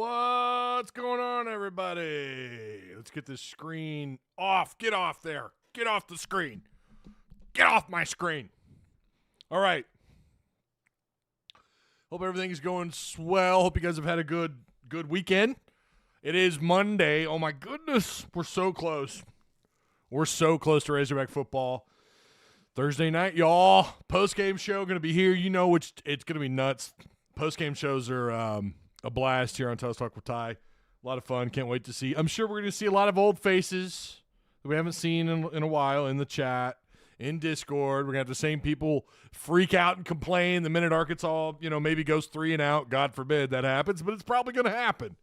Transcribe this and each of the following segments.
What's going on, everybody? Let's get this screen off. Get off there. Get off the screen. Get off my screen. All right. Hope everything's going swell. Hope you guys have had a good weekend. It is Monday. Oh, my goodness. We're so close. We're so close to Razorback football. Thursday night, y'all. Post-game show going to be here. You know which it's going to be nuts. Post-game shows are a blast here on Tusk Talk with Ty. A lot of fun. Can't wait to see. I'm sure we're going to see a lot of old faces that we haven't seen in a while in the chat, in Discord. We're going to have the same people freak out and complain the minute Arkansas, maybe goes 3-and-out. God forbid that happens, but it's probably going to happen.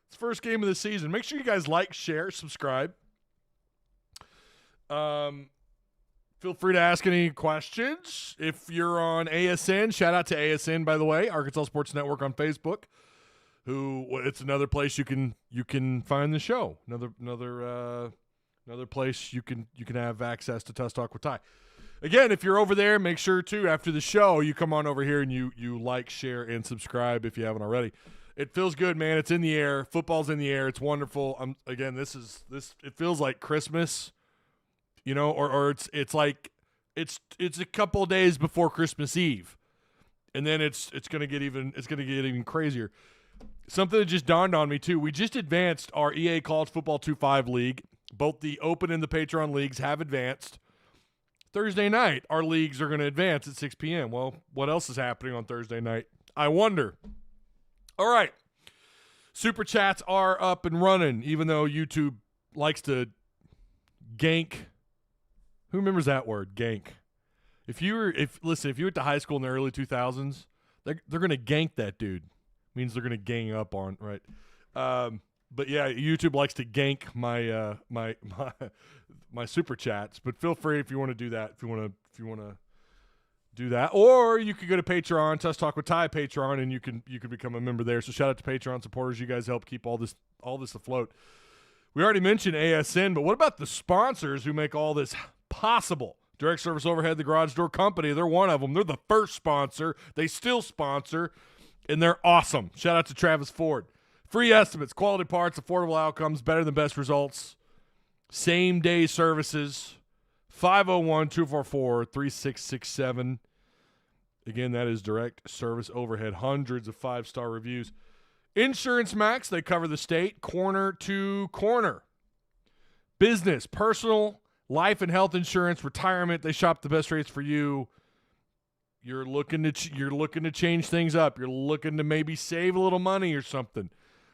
It's the first game of the season. Make sure you guys like, share, subscribe. Feel free to ask any questions. If you're on ASN, shout out to ASN, by the way, Arkansas Sports Network on Facebook. It's another place you can find the show. Another place you can have access to Tusk Talk with Ty. Again, if you're over there, make sure too after the show you come on over here and you like, share, and subscribe if you haven't already. It feels good, man. It's in the air. Football's in the air. It's wonderful. It feels like Christmas. Or it's like it's a couple of days before Christmas Eve, and then it's gonna get even crazier. Something that just dawned on me too. We just advanced our EA College Football 2-5 league. Both the Open and the Patreon leagues have advanced. Thursday night, our leagues are going to advance at 6 p.m. Well, what else is happening on Thursday night? I wonder. All right, super chats are up and running, even though YouTube likes to gank. Who remembers that word, gank? If you went to high school in the early 2000s, they're going to gank that dude. Means they're going to gang up on, right? But yeah, YouTube likes to gank my my super chats. But feel free if you want to do that. If you want to do that, or you could go to Patreon, Tusk Talk with Ty Patreon, and you can become a member there. So shout out to Patreon supporters. You guys help keep all this afloat. We already mentioned ASN, but what about the sponsors who make all this possible? Direct Service Overhead, the Garage Door Company, they're one of them. They're the first sponsor. They still sponsor, and they're awesome. Shout out to Travis Ford. Free estimates, quality parts, affordable outcomes, better than best results. Same-day services, 501-244-3667. Again, that is Direct Service Overhead. Hundreds of 5-star reviews. Insurance Max, they cover the state corner to corner. Business, personal, life and health insurance, retirement, they shop the best rates for you. You're looking to change things up. You're looking to maybe save a little money or something.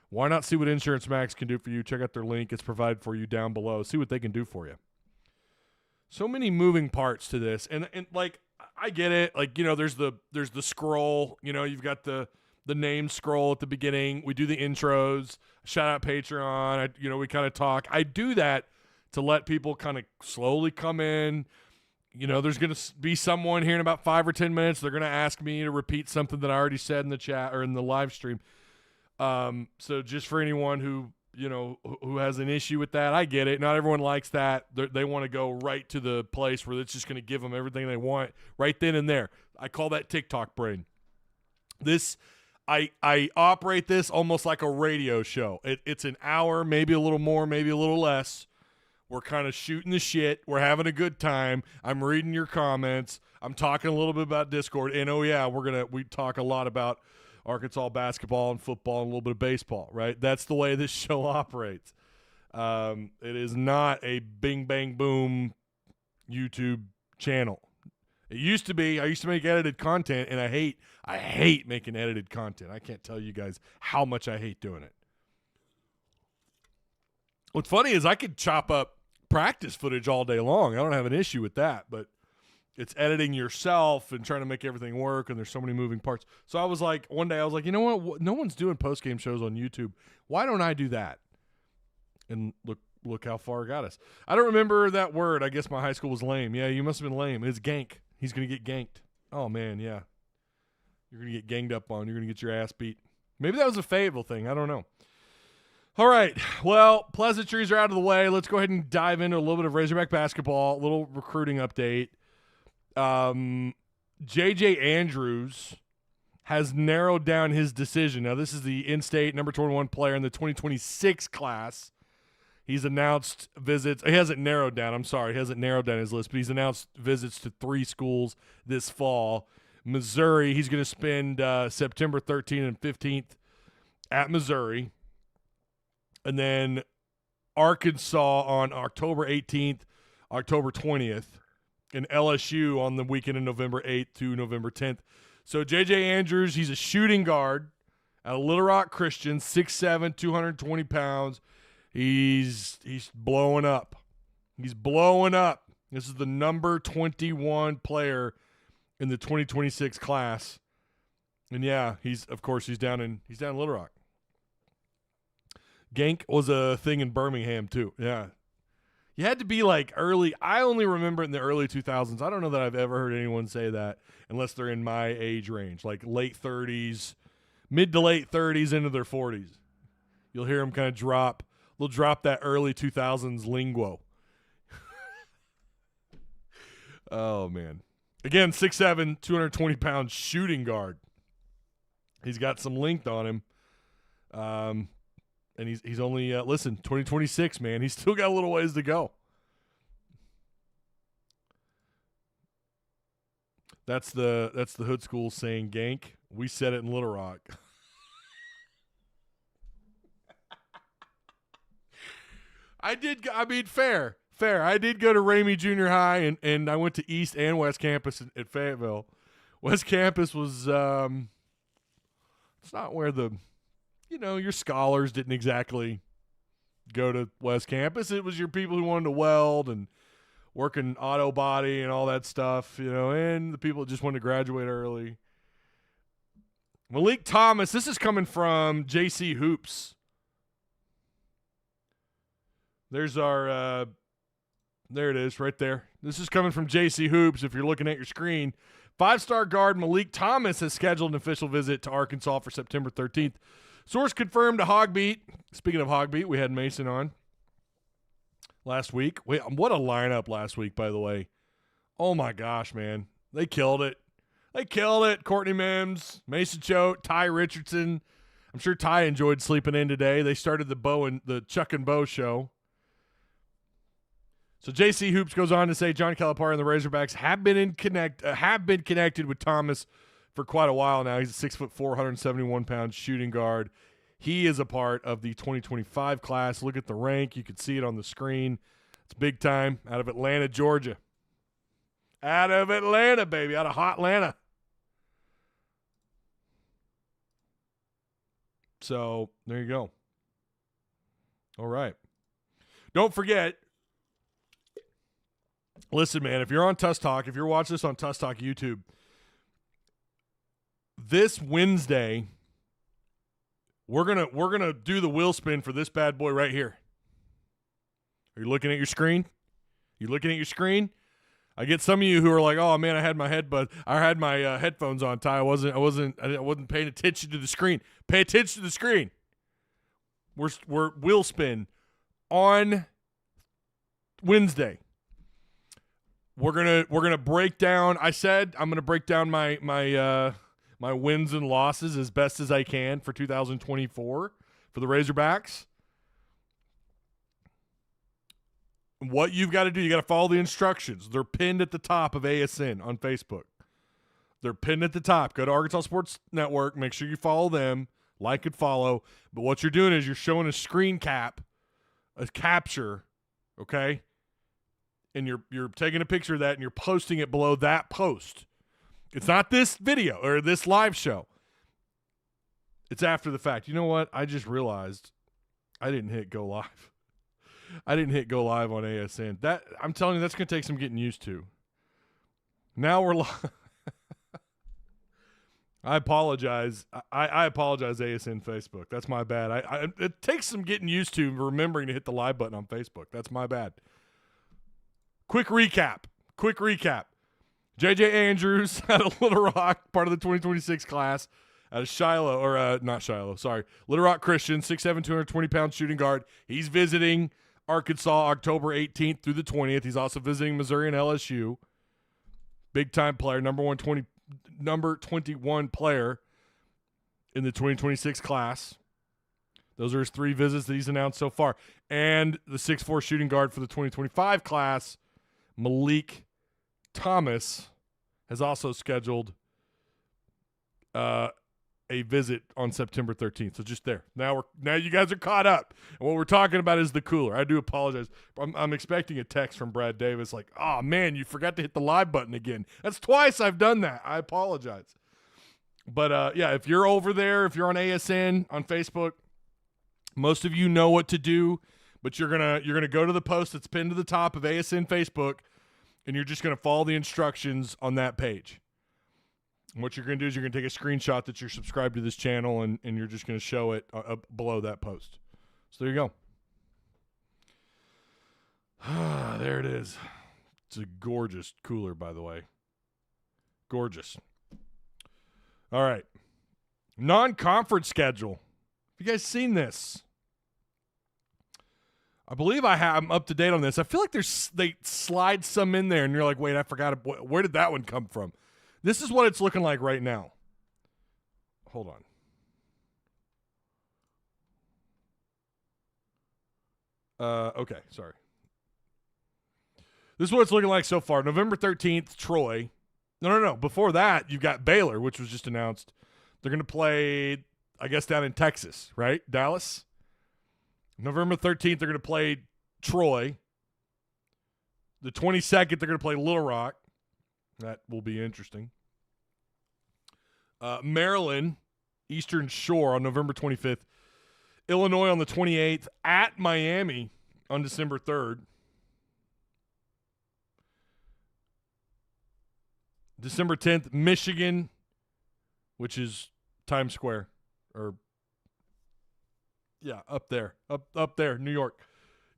Why not see what Insurance Max can do for you? Check out their link. It's provided for you down below. See what they can do for you. So many moving parts to this. And like, I get it. Like, there's the scroll. You've got the name scroll at the beginning. We do the intros. Shout out Patreon. We kind of talk. I do that to let people kind of slowly come in. There's going to be someone here in about 5 or 10 minutes. They're going to ask me to repeat something that I already said in the chat or in the live stream. So just for anyone who has an issue with that, I get it. Not everyone likes that. They want to go right to the place where it's just going to give them everything they want right then and there. I call that TikTok brain. I operate this almost like a radio show. It's an hour, maybe a little more, maybe a little less. We're kind of shooting the shit. We're having a good time. I'm reading your comments. I'm talking a little bit about Discord. And, oh, yeah, we talk a lot about Arkansas basketball and football and a little bit of baseball, right? That's the way this show operates. It is not a bing, bang, boom YouTube channel. It used to be. I used to make edited content, and I hate making edited content. I can't tell you guys how much I hate doing it. What's funny is I could chop up practice footage all day long. I don't have an issue with that, but it's editing yourself and trying to make everything work, and there's so many moving parts. So one day I was like, you know what? No one's doing post-game shows on YouTube. Why don't I do that? And look how far it got us. I don't remember that word. I guess my high school was lame. Yeah, you must have been lame. It's gank. He's going to get ganked. Oh, man, yeah. You're going to get ganged up on. You're going to get your ass beat. Maybe that was a Fayetteville thing. I don't know. All right, well, pleasantries are out of the way. Let's go ahead and dive into a little bit of Razorback basketball, a little recruiting update. J.J. Andrews has narrowed down his decision. Now, this is the in-state number 21 player in the 2026 class. He's announced visits. He hasn't narrowed down. I'm sorry. He hasn't narrowed down his list, but he's announced visits to 3 schools this fall. Missouri, he's going to spend September 13th and 15th at Missouri. And then Arkansas on October 18th, October 20th, and LSU on the weekend of November 8th to November 10th. So J.J. Andrews, he's a shooting guard at Little Rock Christian, 6'7", 220 pounds. He's blowing up. He's blowing up. This is the number 21 player in the 2026 class. And yeah, he's down in Little Rock. Gank was a thing in Birmingham too. Yeah. You had to be like early. I only remember it in the early 2000s. I don't know that I've ever heard anyone say that unless they're in my age range, like late 30s, mid to late 30s into their 40s. You'll hear them kind of drop. They'll drop that early 2000s lingo. Oh, man. Again, 6'7", 220-pound shooting guard. He's got some length on him. And he's only, 2026, man. He's still got a little ways to go. That's the hood school saying gank. We said it in Little Rock. Fair. I did go to Ramey Junior High, and I went to East and West Campus at Fayetteville. West Campus was it's not where your scholars didn't exactly go to West Campus. It was your people who wanted to weld and work in auto body and all that stuff, and the people that just wanted to graduate early. Malik Thomas, this is coming from JC Hoops. There's our there it is right there. This is coming from JC Hoops if you're looking at your screen. 5-star guard Malik Thomas has scheduled an official visit to Arkansas for September 13th. Source confirmed to Hogbeat. Speaking of Hogbeat, we had Mason on last week. Wait, what a lineup last week, by the way. Oh, my gosh, man. They killed it. Courtney Mims, Mason Choate, Ty Richardson. I'm sure Ty enjoyed sleeping in today. They started the Chuck and Bo show. So JC Hoops goes on to say John Calipari and the Razorbacks have been connected with Thomas for quite a while now. He's a 6'4", 171-pound shooting guard. He is a part of the 2025 class. Look at the rank. You can see it on the screen. It's big time out of Atlanta, Georgia. Out of Atlanta, baby. Out of hot Atlanta. So there you go. All right. Don't forget, listen, man, if you're on Tusk Talk, if you're watching this on Tusk Talk YouTube, this Wednesday, we're gonna do the wheel spin for this bad boy right here. Are you looking at your screen? I get some of you who are like, "Oh man, I had my headphones on, Ty. I wasn't paying attention to the screen." Pay attention to the screen. We're wheel spin on Wednesday. We're gonna break down. I said I'm gonna break down my wins and losses as best as I can for 2024 for the Razorbacks. What you've got to do, you got to follow the instructions. They're pinned at the top of ASN on Facebook. They're pinned at the top. Go to Arkansas Sports Network. Make sure you follow them, like and follow. But what you're doing is you're showing a screen cap, a capture, okay? And you're taking a picture of that and you're posting it below that post. It's not this video or this live show. It's after the fact. You know what? I just realized I didn't hit go live. I didn't hit go live on ASN. That I'm telling you, that's going to take some getting used to. Now we're live. I apologize. I apologize, ASN Facebook. That's my bad. It takes some getting used to remembering to hit the live button on Facebook. That's my bad. Quick recap. J.J. Andrews out of Little Rock, part of the 2026 class, out of Little Rock Christian, 6'7", 220-pound shooting guard. He's visiting Arkansas October 18th through the 20th. He's also visiting Missouri and LSU. Big-time player, number 21 player in the 2026 class. Those are his 3 visits that he's announced so far. And the 6'4" shooting guard for the 2025 class, Malik Thomas, has also scheduled a visit on September 13th. So just there. Now you guys are caught up. And what we're talking about is the cooler. I do apologize. I'm expecting a text from Brad Davis like, oh, man, you forgot to hit the live button again. That's twice I've done that. I apologize. But, yeah, if you're over there, if you're on ASN, on Facebook, most of you know what to do. But you're gonna go to the post that's pinned to the top of ASN Facebook, and you're just going to follow the instructions on that page. And what you're going to do is you're going to take a screenshot that you're subscribed to this channel, and you're just going to show it up below that post. So there you go. There it is. It's a gorgeous cooler, by the way. Gorgeous. All right. Non-conference schedule. Have you guys seen this? I believe I'm up to date on this. I feel like they slide some in there, and you're like, wait, I forgot. Where did that one come from? This is what it's looking like right now. Hold on. Okay, sorry. This is what it's looking like so far. November 13th, Troy. No. Before that, you've got Baylor, which was just announced. They're going to play, I guess, down in Texas, right? Dallas. November 13th, they're going to play Troy. The 22nd, they're going to play Little Rock. That will be interesting. Maryland, Eastern Shore on November 25th. Illinois on the 28th. At Miami on December 3rd. December 10th, Michigan, which is Times Square. Up there, New York.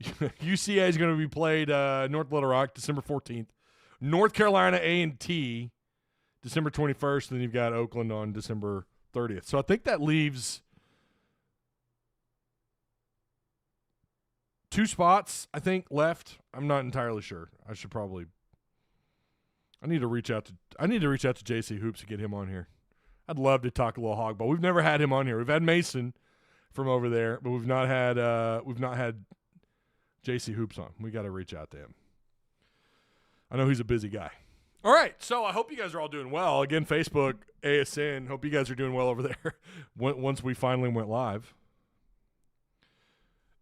UCA is going to be played North Little Rock, December 14th. North Carolina A&T, December 21st. And then you've got Oakland on December 30th. So I think that leaves 2 spots, I think, left. I'm not entirely sure. I need to reach out to JC Hoops to get him on here. I'd love to talk a little hog ball. We've never had him on here. We've had Mason from over there, but we've not had JC Hoops on. We got to reach out to him. I know he's a busy guy. All right, so I hope you guys are all doing well. Again, Facebook, ASN, hope you guys are doing well over there once we finally went live.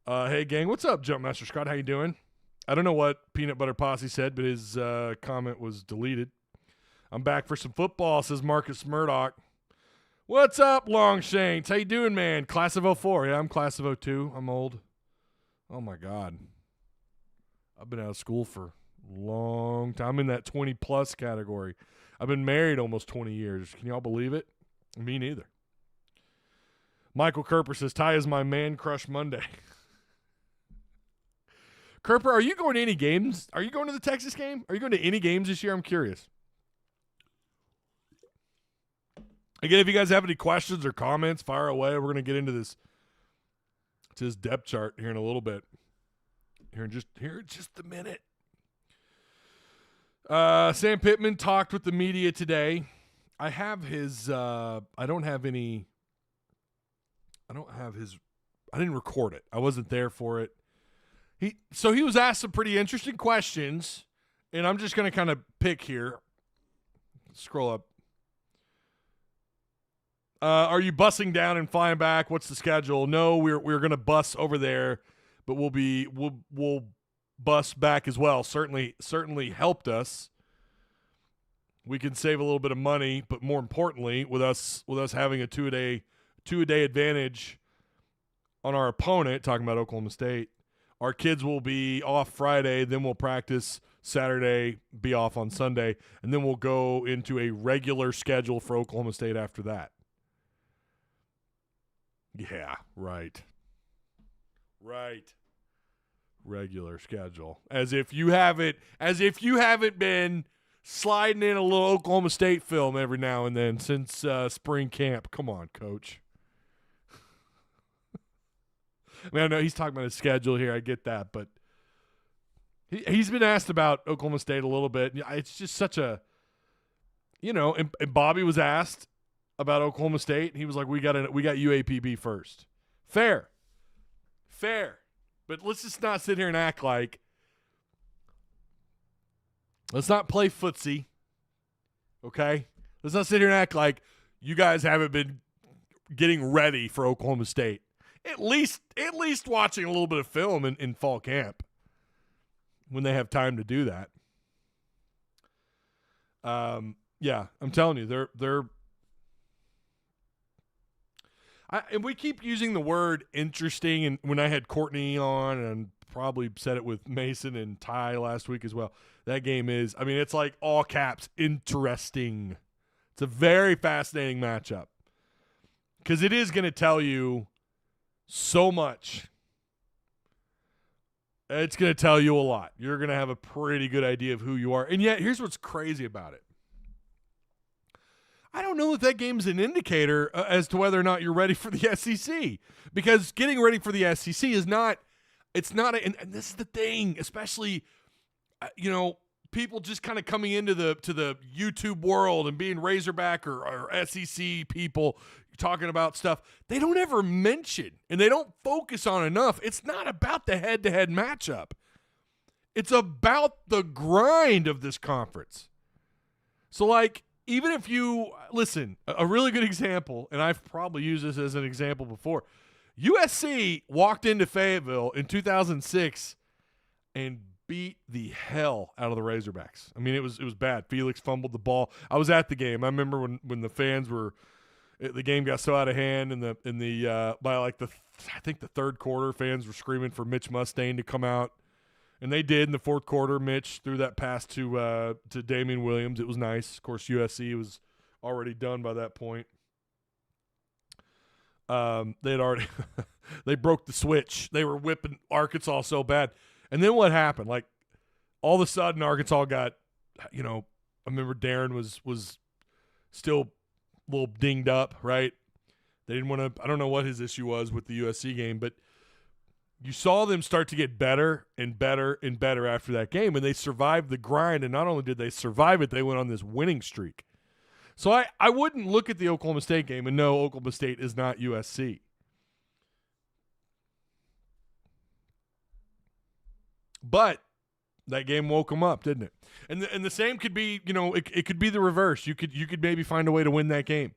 Hey, gang, what's up, Jumpmaster Scott? How you doing? I don't know what Peanut Butter Posse said, but his comment was deleted. I'm back for some football, says Marcus Murdoch. What's up, Longshanks? How you doing, man? Class of 04. Yeah, I'm class of 02. I'm old. Oh, my God. I've been out of school for a long time. I'm in that 20-plus category. I've been married almost 20 years. Can y'all believe it? Me neither. Michael Kerper says, Ty is my man crush Monday. Kerper, are you going to any games? Are you going to the Texas game? Are you going to any games this year? I'm curious. Again, if you guys have any questions or comments, fire away. We're going to get into this depth chart here in a little bit. Here in just a minute. Sam Pitman talked with the media today. I have his I didn't record it. I wasn't there for it. He was asked some pretty interesting questions, and I'm just going to kind of pick here. Scroll up. Are you bussing down and flying back? What's the schedule? No, we're going to bus over there, but we'll bus back as well. Certainly helped us. We can save a little bit of money, but more importantly, with us having a two a day advantage on our opponent, talking about Oklahoma State, our kids will be off Friday, then we'll practice Saturday, be off on Sunday, and then we'll go into a regular schedule for Oklahoma State after that. Yeah, right. Regular schedule. As if you haven't been sliding in a little Oklahoma State film every now and then since spring camp. Come on, coach. I mean, I know he's talking about his schedule here. I get that, but he's been asked about Oklahoma State a little bit. It's just such a, and Bobby was asked about Oklahoma State, and he was like, we got UAPB first. Fair. But let's just not sit here and act like, let's not play footsie, okay? Let's not sit here and act like you guys haven't been getting ready for Oklahoma State. At least watching a little bit of film in fall camp when they have time to do that. Yeah, I'm telling you, and we keep using the word interesting, and when I had Courtney on, and probably said it with Mason and Ty last week as well, that game is, I mean, it's like all caps, interesting. It's a very fascinating matchup because it is going to tell you so much. It's going to tell you a lot. You're going to have a pretty good idea of who you are. And yet, here's what's crazy about it. I don't know that game's an indicator as to whether or not you're ready for the SEC, because getting ready for the SEC is not, and this is the thing, especially, people just kind of coming into the YouTube world and being Razorback or SEC people talking about stuff they don't ever mention and they don't focus on enough. It's not about the head-to-head matchup. It's about the grind of this conference. So, like, even if you listen, a really good example, and I've probably used this as an example before, USC walked into Fayetteville in 2006 and beat the hell out of the Razorbacks. I mean, it was bad. Felix fumbled the ball. I was at the game. I remember when the fans were, the game got so out of hand, and by like I think the third quarter, fans were screaming for Mitch Mustaine to come out. And they did in the fourth quarter. Mitch threw that pass to Damian Williams. It was nice. Of course, USC was already done by that point. They had already they broke the switch. They were whipping Arkansas so bad. And then what happened? Like, all of a sudden, Arkansas got, I remember Darren was still a little dinged up, right? They didn't want to – I don't know what his issue was with the USC game, but – you saw them start to get better and better and better after that game, and they survived the grind. And not only did they survive it, they went on this winning streak. So I wouldn't look at the Oklahoma State game and know Oklahoma State is not USC. But that game woke them up, didn't it? And the same could be, it could be the reverse. You could maybe find a way to win that game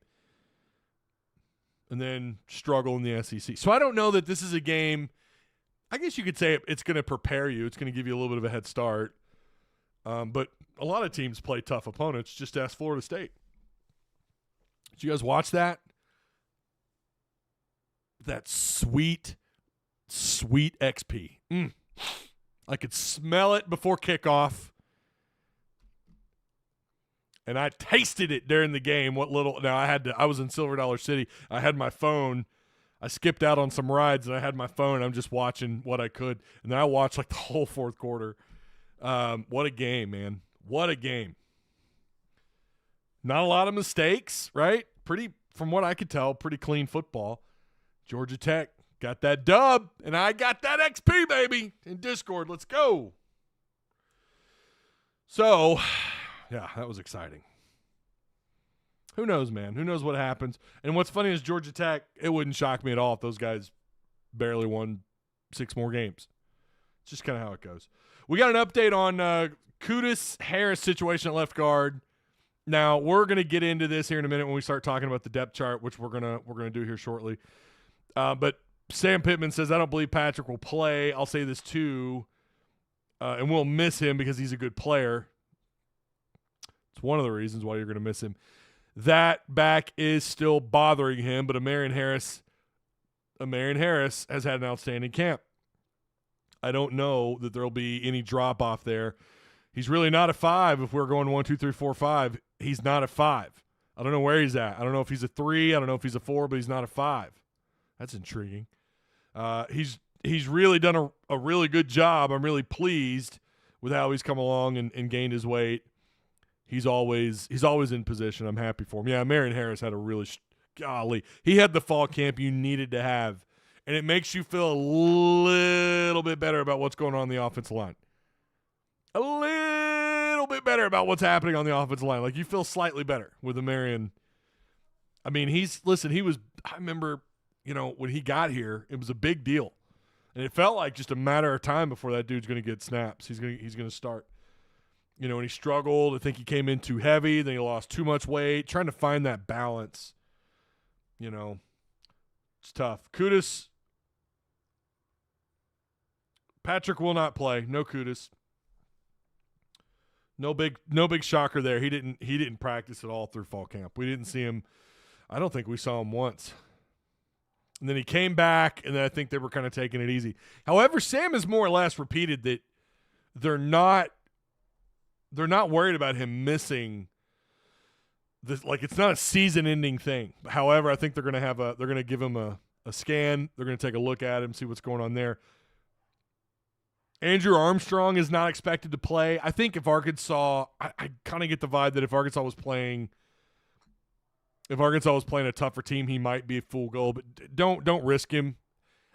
and then struggle in the SEC. So I don't know that this is a game. I guess you could say it's going to prepare you. It's going to give you a little bit of a head start. But a lot of teams play tough opponents. Just ask Florida State. Did you guys watch that? That sweet, sweet XP. I could smell it before kickoff. And I tasted it during the game. I was in Silver Dollar City. I had my phone. I skipped out on some rides, and I had my phone. I'm just watching what I could. And then I watched, like, the whole fourth quarter. What a game, man. What a game. Not a lot of mistakes, right? From what I could tell, pretty clean football. Georgia Tech got that dub, and I got that XP, baby, in Discord. Let's go. So, yeah, that was exciting. Who knows, man? Who knows what happens? And what's funny is Georgia Tech, it wouldn't shock me at all if those guys barely won 6 more games. It's just kind of how it goes. We got an update on Curtis-Harris situation at left guard. Now, we're going to get into this here in a minute when we start talking about the depth chart, which we're gonna do here shortly. But Sam Pitman says, I don't believe Patrick will play. I'll say this too, and we'll miss him because he's a good player. It's one of the reasons why you're going to miss him. That back is still bothering him, but Amarian Harris has had an outstanding camp. I don't know that there'll be any drop off there. He's really not a 5 if we're going 1, 2, 3, 4, 5. He's not a 5. I don't know where he's at. I don't know if he's a 3. I don't know if he's a 4, but he's not a 5. That's intriguing. He's really done a really good job. I'm really pleased with how he's come along and gained his weight. He's always in position. I'm happy for him. Yeah, Marion Harris had a really golly. He had the fall camp you needed to have, and it makes you feel a little bit better about what's going on the offensive line. A little bit better about what's happening on the offensive line. Like, you feel slightly better with the Marion I mean, I remember, when he got here, it was a big deal. And it felt like just a matter of time before that dude's going to get snaps. He's going to start. And he struggled. I think he came in too heavy. Then he lost too much weight. Trying to find that balance. It's tough. Kudus. Patrick will not play. No Kudus. No big shocker there. He didn't practice at all through fall camp. We didn't see him. I don't think we saw him once. And then he came back, and then I think they were kind of taking it easy. However, Sam has more or less repeated that they're not worried about him missing this. Like, it's not a season-ending thing. However, I think they're going to give him a scan. They're going to take a look at him, see what's going on there. Andrew Armstrong is not expected to play. I think if Arkansas, I kind of get the vibe that if Arkansas was playing a tougher team, he might be a full goal. But don't risk him.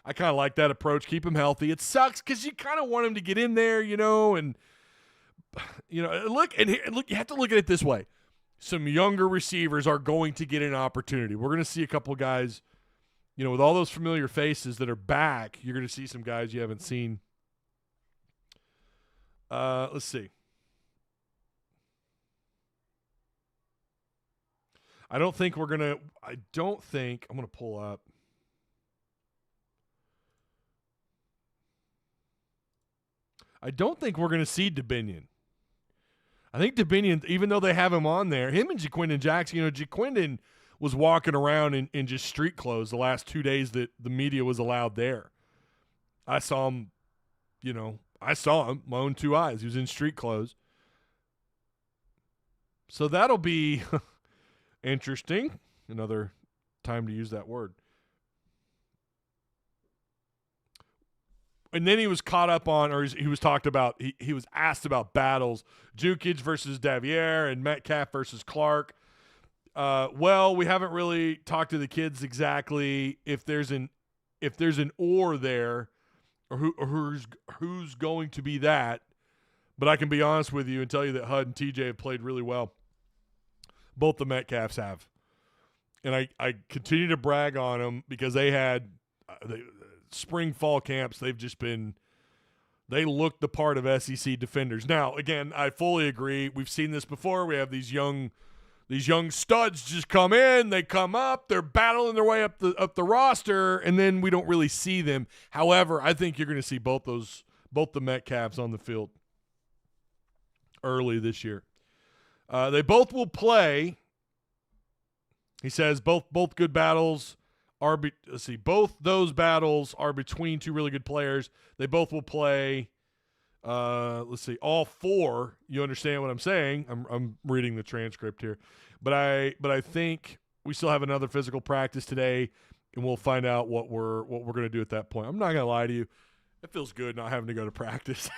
I kind of like that approach. Keep him healthy. It sucks because you kind of want him to get in there, and look, you have to look at it this way. Some younger receivers are going to get an opportunity. We're going to see a couple guys, with all those familiar faces that are back. You're going to see some guys you haven't seen. Let's see. I'm going to pull up. I don't think we're going to see DeBinion. I think DeBinion, even though they have him on there, him and Jaquindon Jackson, Jaquindon was walking around in just street clothes the last 2 days that the media was allowed there. I saw him, my own two eyes. He was in street clothes. So that'll be interesting. Another time to use that word. And then he was caught up on, or he was talked about, he was asked about battles, Jukic versus Davier and Metcalf versus Clark. Well, we haven't really talked to the kids exactly if there's an or there, or who's going to be that. But I can be honest with you and tell you that HUD and TJ have played really well. Both the Metcalfs have. And I continue to brag on them because they had spring, fall camps. They look the part of SEC defenders. Now, again, I fully agree. We've seen this before. We have these young studs just come in, they come up, they're battling their way up the roster, and then we don't really see them. However, I think you're going to see both the Metcalfs on the field early this year. They both will play. He says both good battles are both those battles are between two really good players. They both will play. All four. You understand what I'm saying? I'm reading the transcript here, but I think we still have another physical practice today, and we'll find out what we're going to do at that point. I'm not going to lie to you. It feels good not having to go to practice.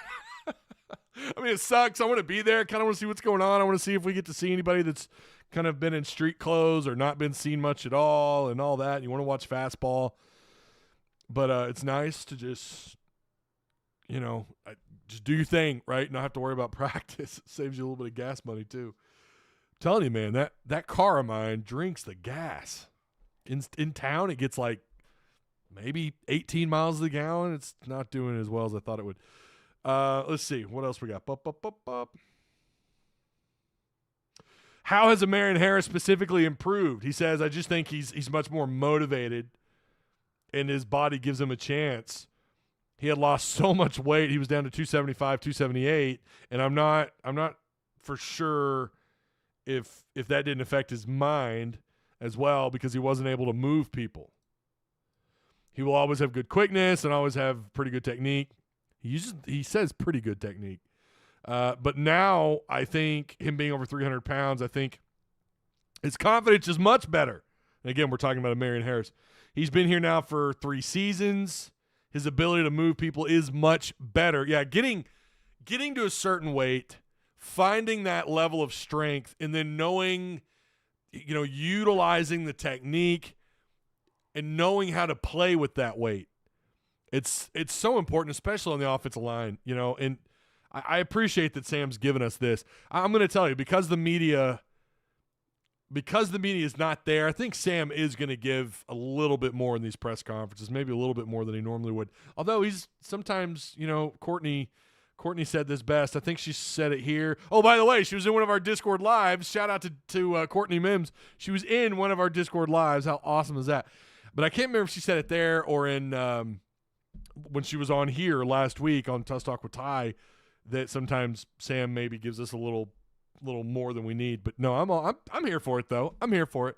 I mean, it sucks. I want to be there. Kind of want to see what's going on. I want to see if we get to see anybody that's kind of been in street clothes or not been seen much at all and all that. You want to watch fastball. But it's nice to just, just do your thing, right? Not have to worry about practice. It saves you a little bit of gas money, too. I'm telling you, man, that car of mine drinks the gas. In town, it gets like maybe 18 miles a gallon. It's not doing as well as I thought it would. Let's see. What else we got? How has Amarian Harris specifically improved? He says, I just think he's much more motivated, and his body gives him a chance. He had lost so much weight. He was down to 275, 278, and I'm not for sure if that didn't affect his mind as well because he wasn't able to move people. He will always have good quickness and always have pretty good technique. He says pretty good technique. But now I think him being over 300 pounds, I think his confidence is much better. And again, we're talking about Amarian Harris. He's been here now for 3 seasons. His ability to move people is much better. Yeah, getting to a certain weight, finding that level of strength, and then knowing, utilizing the technique and knowing how to play with that weight. It's so important, especially on the offensive line, and I appreciate that Sam's given us this. I'm going to tell you, because the media because the media is not there, I think Sam is going to give a little bit more in these press conferences, maybe a little bit more than he normally would. Although he's sometimes, Courtney said this best. I think she said it here. Oh, by the way, she was in one of our Discord lives. Shout out to Courtney Mims. She was in one of our Discord lives. How awesome is that? But I can't remember if she said it there or in when she was on here last week on Tusk Talk with Ty, that sometimes Sam maybe gives us a little more than we need. But no, I'm here for it though. I'm here for it.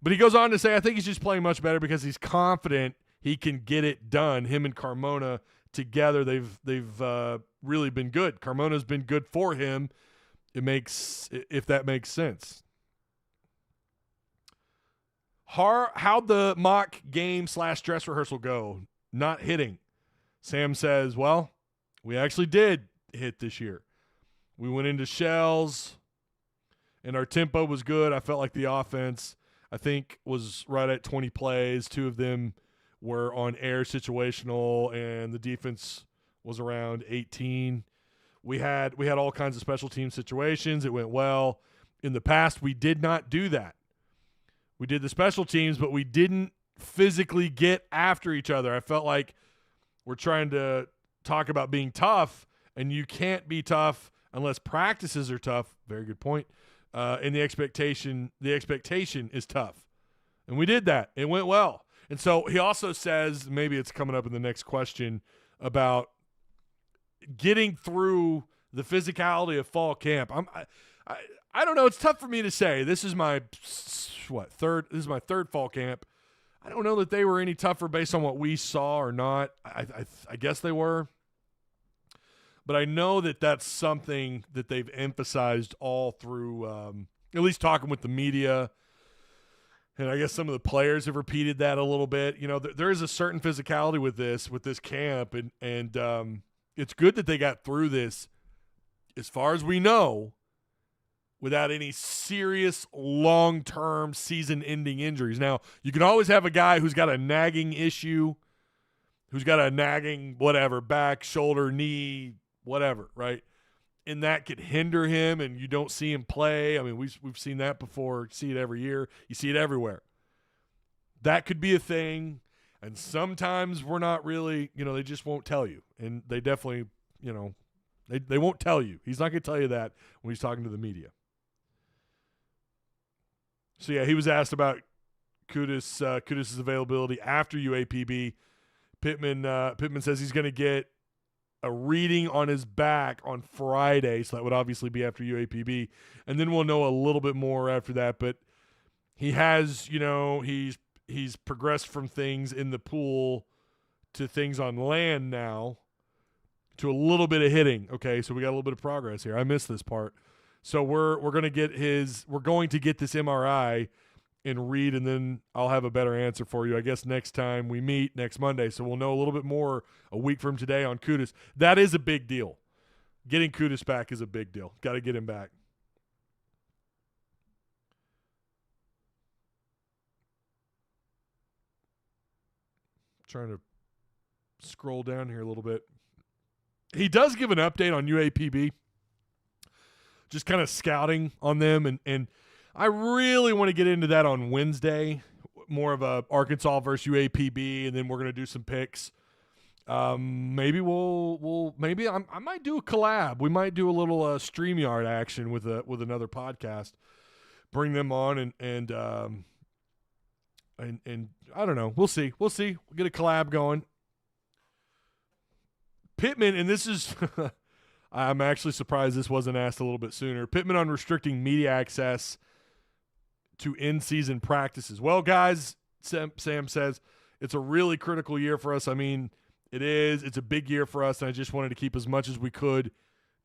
But he goes on to say, I think he's just playing much better because he's confident he can get it done. Him and Carmona together, they've really been good. Carmona's been good for him. If that makes sense. How'd the mock game / dress rehearsal go? Not hitting. Sam says, well, we actually did hit this year. We went into shells, and our tempo was good. I felt like the offense, I think, was right at 20 plays. 2 of them were on air situational, and the defense was around 18. We had all kinds of special team situations. It went well. In the past, we did not do that. We did the special teams, but we didn't physically get after each other. I felt like we're trying to talk about being tough, and you can't be tough unless practices are tough. Very good point. And the expectation is tough. And we did that. It went well. And so he also says, maybe it's coming up in the next question, about getting through the physicality of fall camp. I don't know. It's tough for me to say. This is my third. This is my third fall camp. I don't know that they were any tougher based on what we saw or not. I guess they were. But I know that that's something that they've emphasized all through, at least talking with the media. And I guess some of the players have repeated that a little bit. There is a certain physicality with this camp, and it's good that they got through this, as far as we know, without any serious long-term season-ending injuries. Now, you can always have a guy who's got a nagging issue, who's got a nagging whatever, back, shoulder, knee, whatever, right? And that could hinder him, and you don't see him play. I mean, we've seen that before. You see it every year. You see it everywhere. That could be a thing, and sometimes we're not really, they just won't tell you. And they definitely, they won't tell you. He's not going to tell you that when he's talking to the media. So, yeah, he was asked about Kudus' availability after UAPB. Pitman says he's going to get a reading on his back on Friday, so that would obviously be after UAPB, and then we'll know a little bit more after that. But he has, he's progressed from things in the pool to things on land now, to a little bit of hitting. Okay, so we got a little bit of progress here. I missed this part. So we're going to get this MRI and read, and then I'll have a better answer for you, I guess, next time we meet next Monday. So we'll know a little bit more a week from today on Kudus. That is a big deal. Getting Kudus back is a big deal. Got to get him back. Trying to scroll down here a little bit. He does give an update on UAPB, just kind of scouting on them, and I really want to get into that on Wednesday, more of a Arkansas versus UAPB, and then we're going to do some picks. Maybe I might do a collab. We might do a little StreamYard action with another podcast. Bring them on and I don't know. We'll see. We'll get a collab going. Pitman, and this is I'm actually surprised this wasn't asked a little bit sooner. Pitman on restricting media access to in-season practices. Well, guys, Sam says, it's a really critical year for us. I mean, it is. It's a big year for us, and I just wanted to keep as much as we could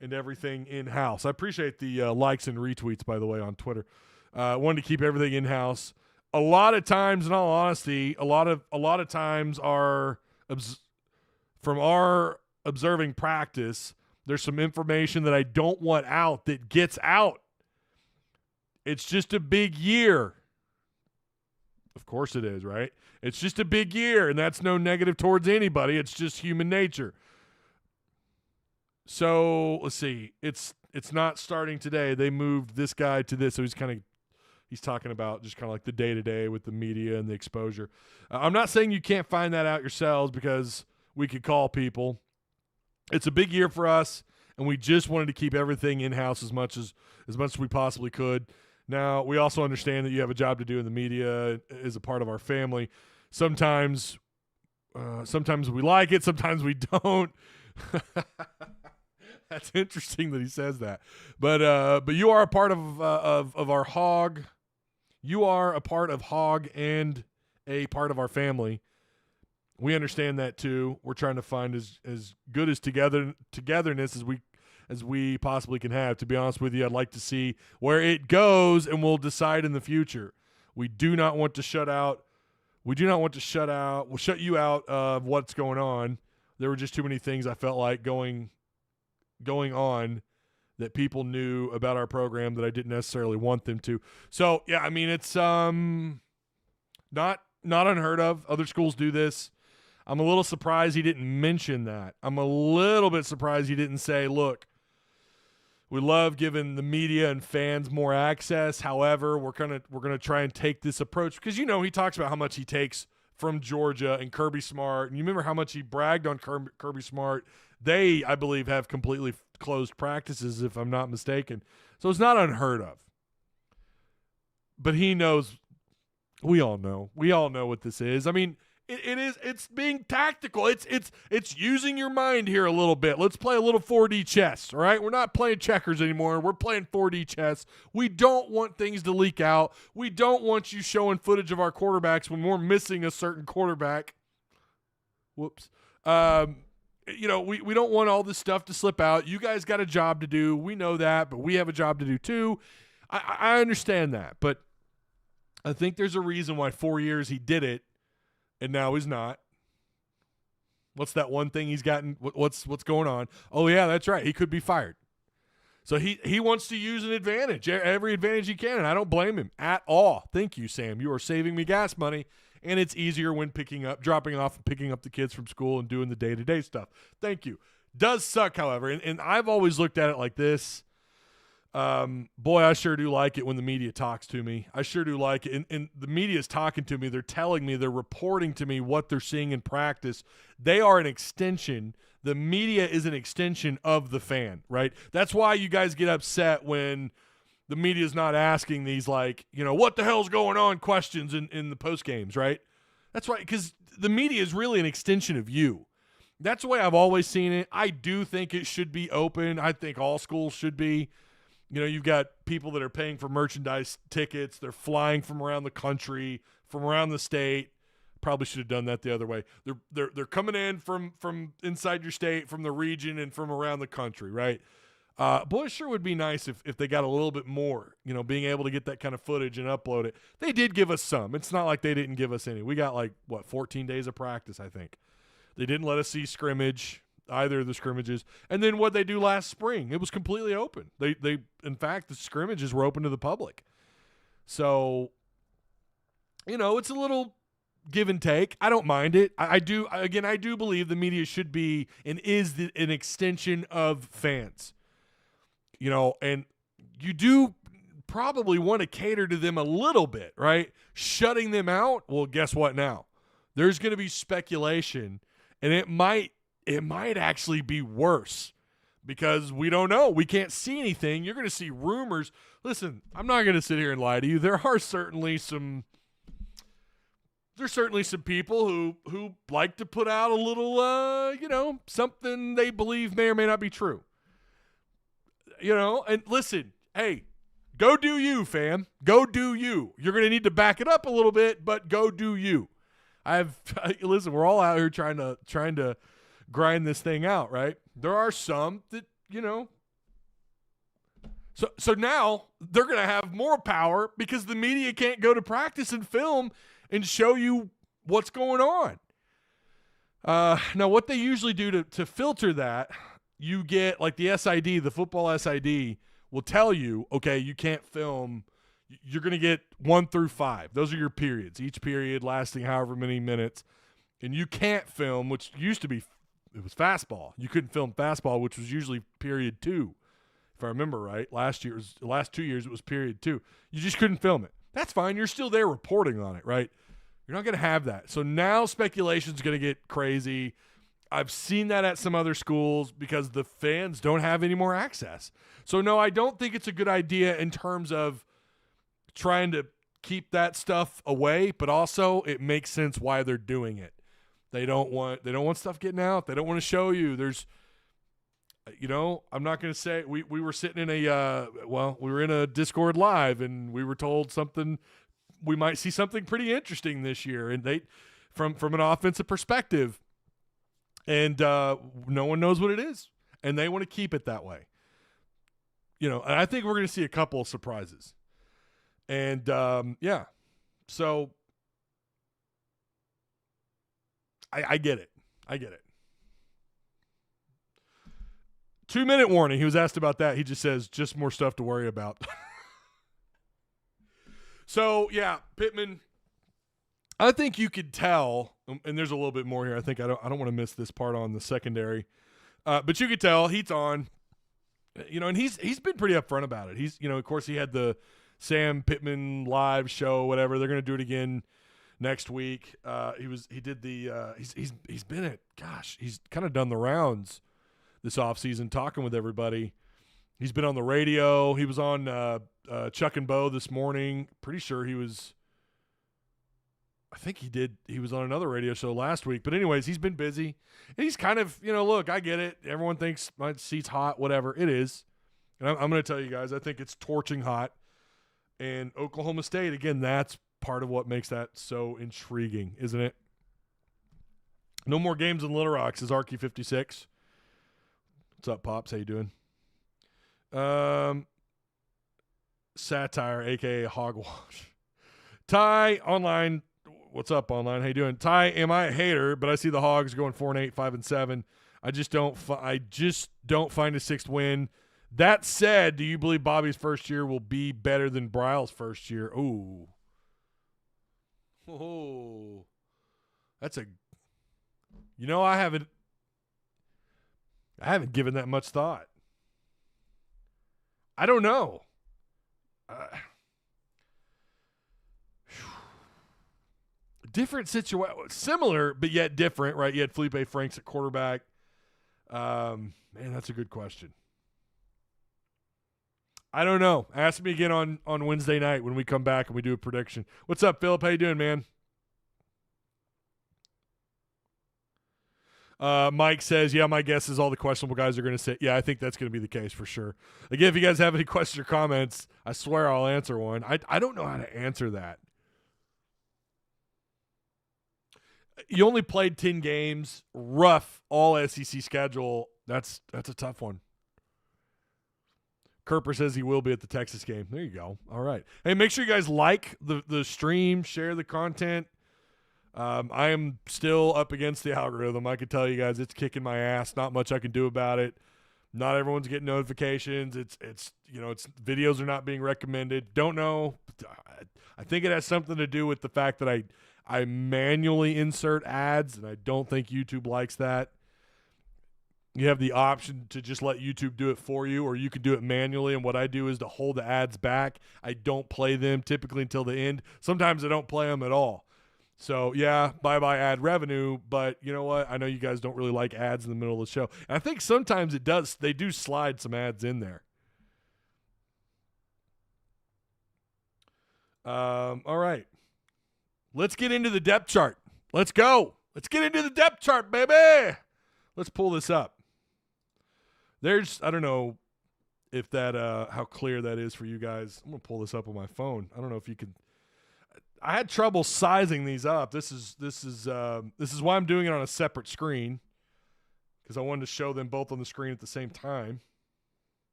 and everything in-house. I appreciate the likes and retweets, by the way, on Twitter. Wanted to keep everything in-house. A lot of times, in all honesty, a lot of times from our observing practice, there's some information that I don't want out that gets out. It's just a big year. Of course it is, right? It's just a big year, and that's no negative towards anybody. It's just human nature. So let's see. It's not starting today. They moved this guy to this, so he's kind He's talking about just kind of like the day-to-day with the media and the exposure. I'm not saying you can't find that out yourselves because we could call people. It's a big year for us, and we just wanted to keep everything in-house as much as we possibly could. Now, we also understand that you have a job to do in the media as a part of our family. Sometimes we like it, sometimes we don't. That's interesting that he says that. But you are a part of our Hog. You are a part of Hog and a part of our family. We understand that too. We're trying to find as good as togetherness as we possibly can have. To be honest with you, I'd like to see where it goes, and we'll decide in the future. We do not want to shut out. We'll shut you out of what's going on. There were just too many things I felt like going on that people knew about our program that I didn't necessarily want them to. So, yeah, I mean, it's not unheard of. Other schools do this. I'm a little surprised he didn't mention that. I'm a little bit surprised he didn't say, look, we love giving the media and fans more access. However, we're gonna try and take this approach because, you know, he talks about how much he takes from Georgia and Kirby Smart. And you remember how much he bragged on Kirby Smart. They, I believe, have completely closed practices, if I'm not mistaken. So it's not unheard of. But he knows. We all know. We all know what this is. I mean, it's being tactical. It's using your mind here a little bit. Let's play a little 4D chess, all right? We're not playing checkers anymore. We're playing 4D chess. We don't want things to leak out. We don't want you showing footage of our quarterbacks when we're missing a certain quarterback. Whoops. You know, we don't want all this stuff to slip out. You guys got a job to do. We know that, but we have a job to do too. I understand that, but I think there's a reason why 4 years he did it, and now he's not. What's that one thing he's gotten? What's going on? Oh, yeah, that's right. He could be fired. So he wants to use an advantage, every advantage he can, and I don't blame him at all. Thank you, Sam. You are saving me gas money, and it's easier when dropping off and picking up the kids from school and doing the day-to-day stuff. Thank you. Does suck, however, and I've always looked at it like this. Boy, I sure do like it when the media talks to me. I sure do like it. And the media is talking to me. They're telling me, they're reporting to me what they're seeing in practice. They are an extension. The media is an extension of the fan, right? That's why you guys get upset when the media is not asking these, like, you know, what the hell's going on questions in the post games, right? That's right, because the media is really an extension of you. That's the way I've always seen it. I do think it should be open. I think all schools should be. You know, you've got people that are paying for merchandise tickets. They're flying from around the country, from around the state. Probably should have done that the other way. They're coming in from inside your state, from the region, and from around the country, right? Boy, it sure would be nice if they got a little bit more, you know, being able to get that kind of footage and upload it. They did give us some. It's not like they didn't give us any. We got 14 days of practice, I think. They didn't let us see scrimmage, either of the scrimmages. And then what they do last spring, it was completely open. They in fact, the scrimmages were open to the public. So, you know, it's a little give and take. I don't mind it. I do believe the media should be and is an extension of fans. You know, and you do probably want to cater to them a little bit, right? Shutting them out, well, guess what now? There's going to be speculation, and it might actually be worse because we don't know. We can't see anything. You're going to see rumors. Listen, I'm not going to sit here and lie to you. There's certainly some people who like to put out a little, you know, something they believe may or may not be true. You know, and listen, hey, go do you, fam. Go do you. You're going to need to back it up a little bit, but go do you. Listen, we're all out here trying to grind this thing out, right? There are some that, you know. So now they're going to have more power because the media can't go to practice and film and show you what's going on. Now, what they usually do to filter that, you get like the SID, the football SID will tell you, okay, you can't film. You're going to get 1 through 5. Those are your periods, each period lasting however many minutes. And you can't film, which used to be, it was fastball. You couldn't film fastball, which was usually period 2. If I remember right, last 2 years, it was period 2. You just couldn't film it. That's fine. You're still there reporting on it, right? You're not going to have that. So now speculation's going to get crazy. I've seen that at some other schools because the fans don't have any more access. So, no, I don't think it's a good idea in terms of trying to keep that stuff away, but also it makes sense why they're doing it. They don't want stuff getting out. They don't want to show you. There's, I'm not going to say we were sitting in we were in a Discord live and we were told we might see something pretty interesting this year, and they from an offensive perspective, and no one knows what it is, and they want to keep it that way. And I think we're going to see a couple of surprises. And, so I get it. 2-minute warning. He was asked about that. He just says, just more stuff to worry about. So, yeah, Pitman, I think you could tell, and there's a little bit more here. I think I don't want to miss this part on the secondary. But you could tell heat's on, and he's been pretty upfront about it. He's, of course he had the Sam Pitman live show, whatever. They're going to do it again next week. He's kind of done the rounds this offseason talking with everybody. He's been on the radio. He was on Chuck and Bo this morning. Pretty sure he was on another radio show last week. But anyways, he's been busy. And he's kind of, look, I get it. Everyone thinks my seat's hot, whatever. It is. And I'm going to tell you guys, I think it's torching hot. And Oklahoma State, again, that's part of what makes that so intriguing, isn't it? No more games in Little Rock, says RQ56. What's up, Pops? How you doing? Satire, a.k.a. Hogwash. Ty, online. What's up, online? How you doing? Ty, am I a hater? But I see the Hogs going 4-8, 5-7. I just don't find a sixth win. That said, do you believe Bobby's first year will be better than Bryle's first year? Ooh. Oh. That's I haven't given that much thought. I don't know. Different situation, similar but yet different, right? You had Felipe Franks at quarterback. Man, that's a good question. I don't know. Ask me again on Wednesday night when we come back and we do a prediction. What's up, Philip? How you doing, man? Mike says, yeah, my guess is all the questionable guys are going to say. Yeah, I think that's going to be the case for sure. Again, if you guys have any questions or comments, I swear I'll answer one. I don't know how to answer that. You only played 10 games, rough, all SEC schedule. That's a tough one. Kerper says he will be at the Texas game. There you go. All right. Hey, make sure you guys like the stream, share the content. I am still up against the algorithm. I can tell you guys it's kicking my ass. Not much I can do about it. Not everyone's getting notifications. It's videos are not being recommended. Don't know. I think it has something to do with the fact that I manually insert ads, and I don't think YouTube likes that. You have the option to just let YouTube do it for you, or you can do it manually, and what I do is to hold the ads back. I don't play them typically until the end. Sometimes I don't play them at all. So, yeah, bye-bye ad revenue, but you know what? I know you guys don't really like ads in the middle of the show. And I think sometimes they do slide some ads in there. All right. Let's get into the depth chart. Let's go. Let's get into the depth chart, baby. Let's pull this up. I don't know if that how clear that is for you guys. I'm going to pull this up on my phone. I don't know if you can. I had trouble sizing these up. This is why I'm doing it on a separate screen, because I wanted to show them both on the screen at the same time.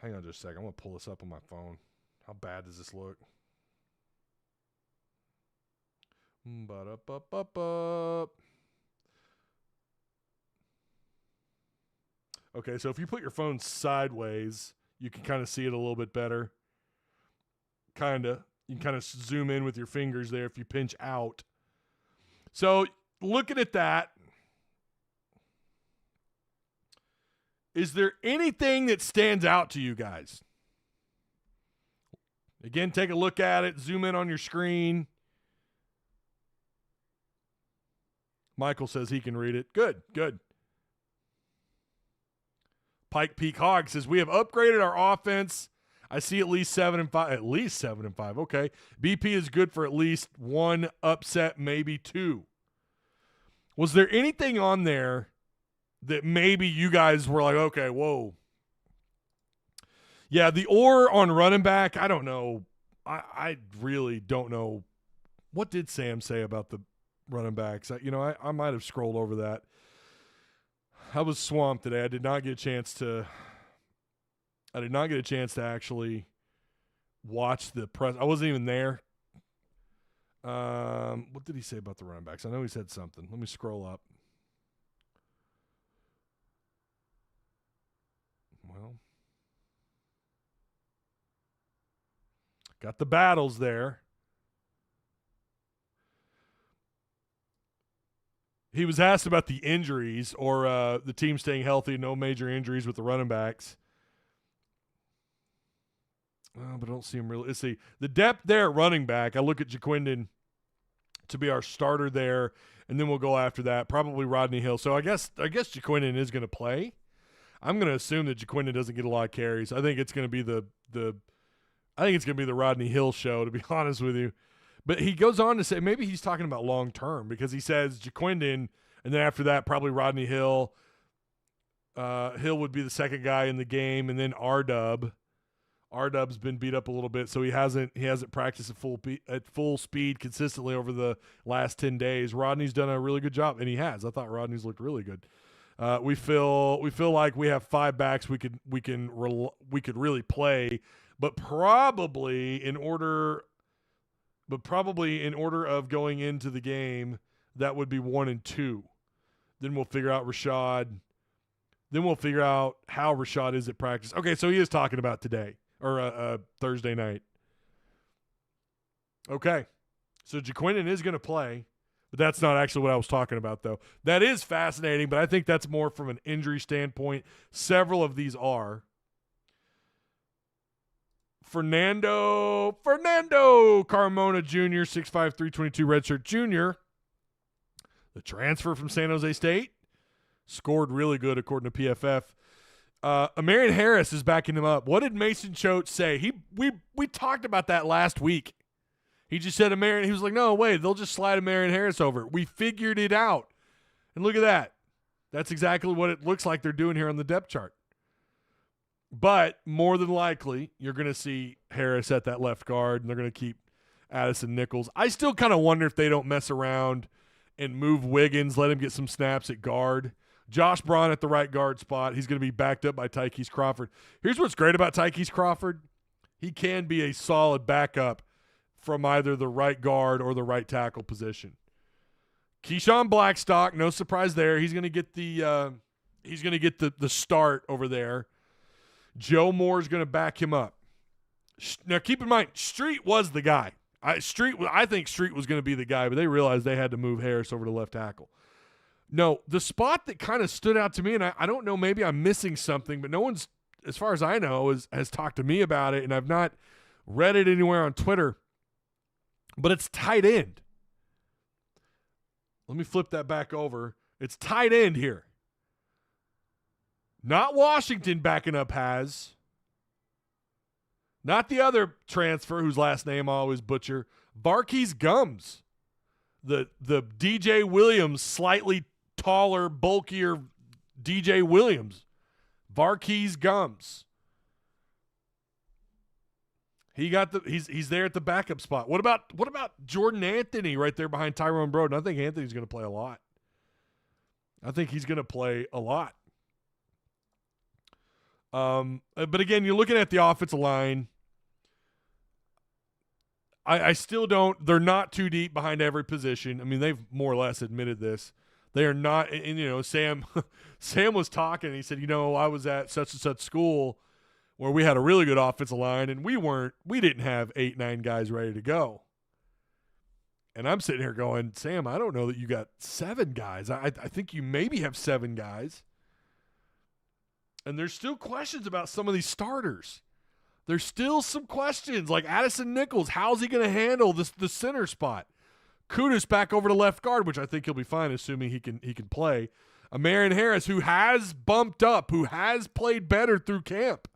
Hang on just a second. I'm going to pull this up on my phone. How bad does this look? Okay, so if you put your phone sideways, you can kind of see it a little bit better. Kind of. You can kind of zoom in with your fingers there if you pinch out. So looking at that, is there anything that stands out to you guys? Again, take a look at it. Zoom in on your screen. Michael says he can read it. Good. Pike Peak Hogs says, we have upgraded our offense. I see at least 7-5. At least 7-5. Okay. BP is good for at least one upset, maybe two. Was there anything on there that maybe you guys were like, okay, whoa. Yeah, the or on running back, I don't know. I really don't know. What did Sam say about the running backs? I might have scrolled over that. I was swamped today. I did not get a chance to actually watch the press. I wasn't even there. What did he say about the running backs? I know he said something. Let me scroll up. Well, got the battles there. He was asked about the injuries or the team staying healthy, no major injuries with the running backs. But I don't see him really. Let's see. The depth there at running back, I look at Jaquindon to be our starter there, and then we'll go after that. Probably Rodney Hill. So I guess Jaquindon is going to play. I'm going to assume that Jaquindon doesn't get a lot of carries. I think it's going to be the Rodney Hill show, to be honest with you. But he goes on to say maybe he's talking about long term because he says Jaquindon, and then after that probably Rodney Hill. Hill would be the second guy in the game, and then R-Dub. R-Dub's been beat up a little bit, so he hasn't practiced at full speed consistently over the last 10 days. Rodney's done a really good job, and he has. I thought Rodney's looked really good. We feel like we have 5 backs we could really play, but probably in order of going into the game, that would be 1 and 2. Then we'll figure out Rashad. Then we'll figure out how Rashad is at practice. Okay, so he is talking about today or Thursday night. Okay, so Jaquindon is going to play, but that's not actually what I was talking about, though. That is fascinating, but I think that's more from an injury standpoint. Several of these are. Fernando Carmona Jr., 6'5", 322 redshirt junior. The transfer from San Jose State. Scored really good according to PFF. Amarian Harris is backing him up. What did Mason Choate say? We talked about that last week. He just said Amarian. He was like, no, wait, they'll just slide Amarian Harris over. We figured it out. And look at that. That's exactly what it looks like they're doing here on the depth chart. But more than likely, you're going to see Harris at that left guard, and they're going to keep Addison Nichols. I still kind of wonder if they don't mess around and move Wiggins, let him get some snaps at guard. Josh Braun at the right guard spot. He's going to be backed up by Tykees Crawford. Here's what's great about Tykees Crawford. He can be a solid backup from either the right guard or the right tackle position. Keyshawn Blackstock, no surprise there. He's going to get the start over there. Joe Moore's going to back him up. Now, keep in mind, Street was the guy. I think Street was going to be the guy, but they realized they had to move Harris over to left tackle. No, the spot that kind of stood out to me, and I don't know, maybe I'm missing something, but no one's, as far as I know, has talked to me about it, and I've not read it anywhere on Twitter, but it's tight end. Let me flip that back over. It's tight end here. Not Washington backing up Has. Not the other transfer whose last name I always butcher. Varkey's Gums. The DJ Williams, slightly taller, bulkier DJ Williams. Varkey's Gums. He's there at the backup spot. What about Jordan Anthony right there behind Tyrone Broden? I think Anthony's going to play a lot. But again, you're looking at the offensive line. I still don't. They're not too deep behind every position. I mean, they've more or less admitted this. They are not. And Sam was talking. And he said, I was at such and such school where we had a really good offensive line, and we didn't have 8-9 guys ready to go. And I'm sitting here going, Sam, I don't know that you got 7 guys. I think you maybe have 7 guys. And there's still questions about some of these starters. There's still some questions, like Addison Nichols. How's he going to handle the center spot? Kudus back over to left guard, which I think he'll be fine, assuming he can play. Marion Harris, who has bumped up, who has played better through camp.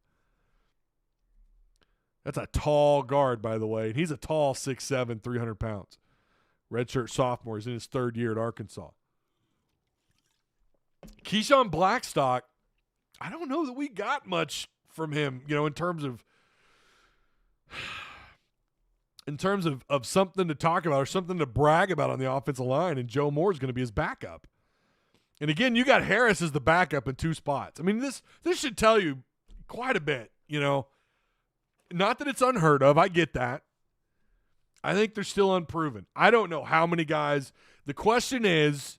That's a tall guard, by the way. He's a tall 6'7", 300 pounds. Redshirt sophomore. He's in his third year at Arkansas. Keyshawn Blackstock, I don't know that we got much from him, in terms of something to talk about or something to brag about on the offensive line, and Joe Moore's going to be his backup. And again, you got Harris as the backup in 2 spots. I mean, this should tell you quite a bit, Not that it's unheard of. I get that. I think they're still unproven. I don't know how many guys. The question is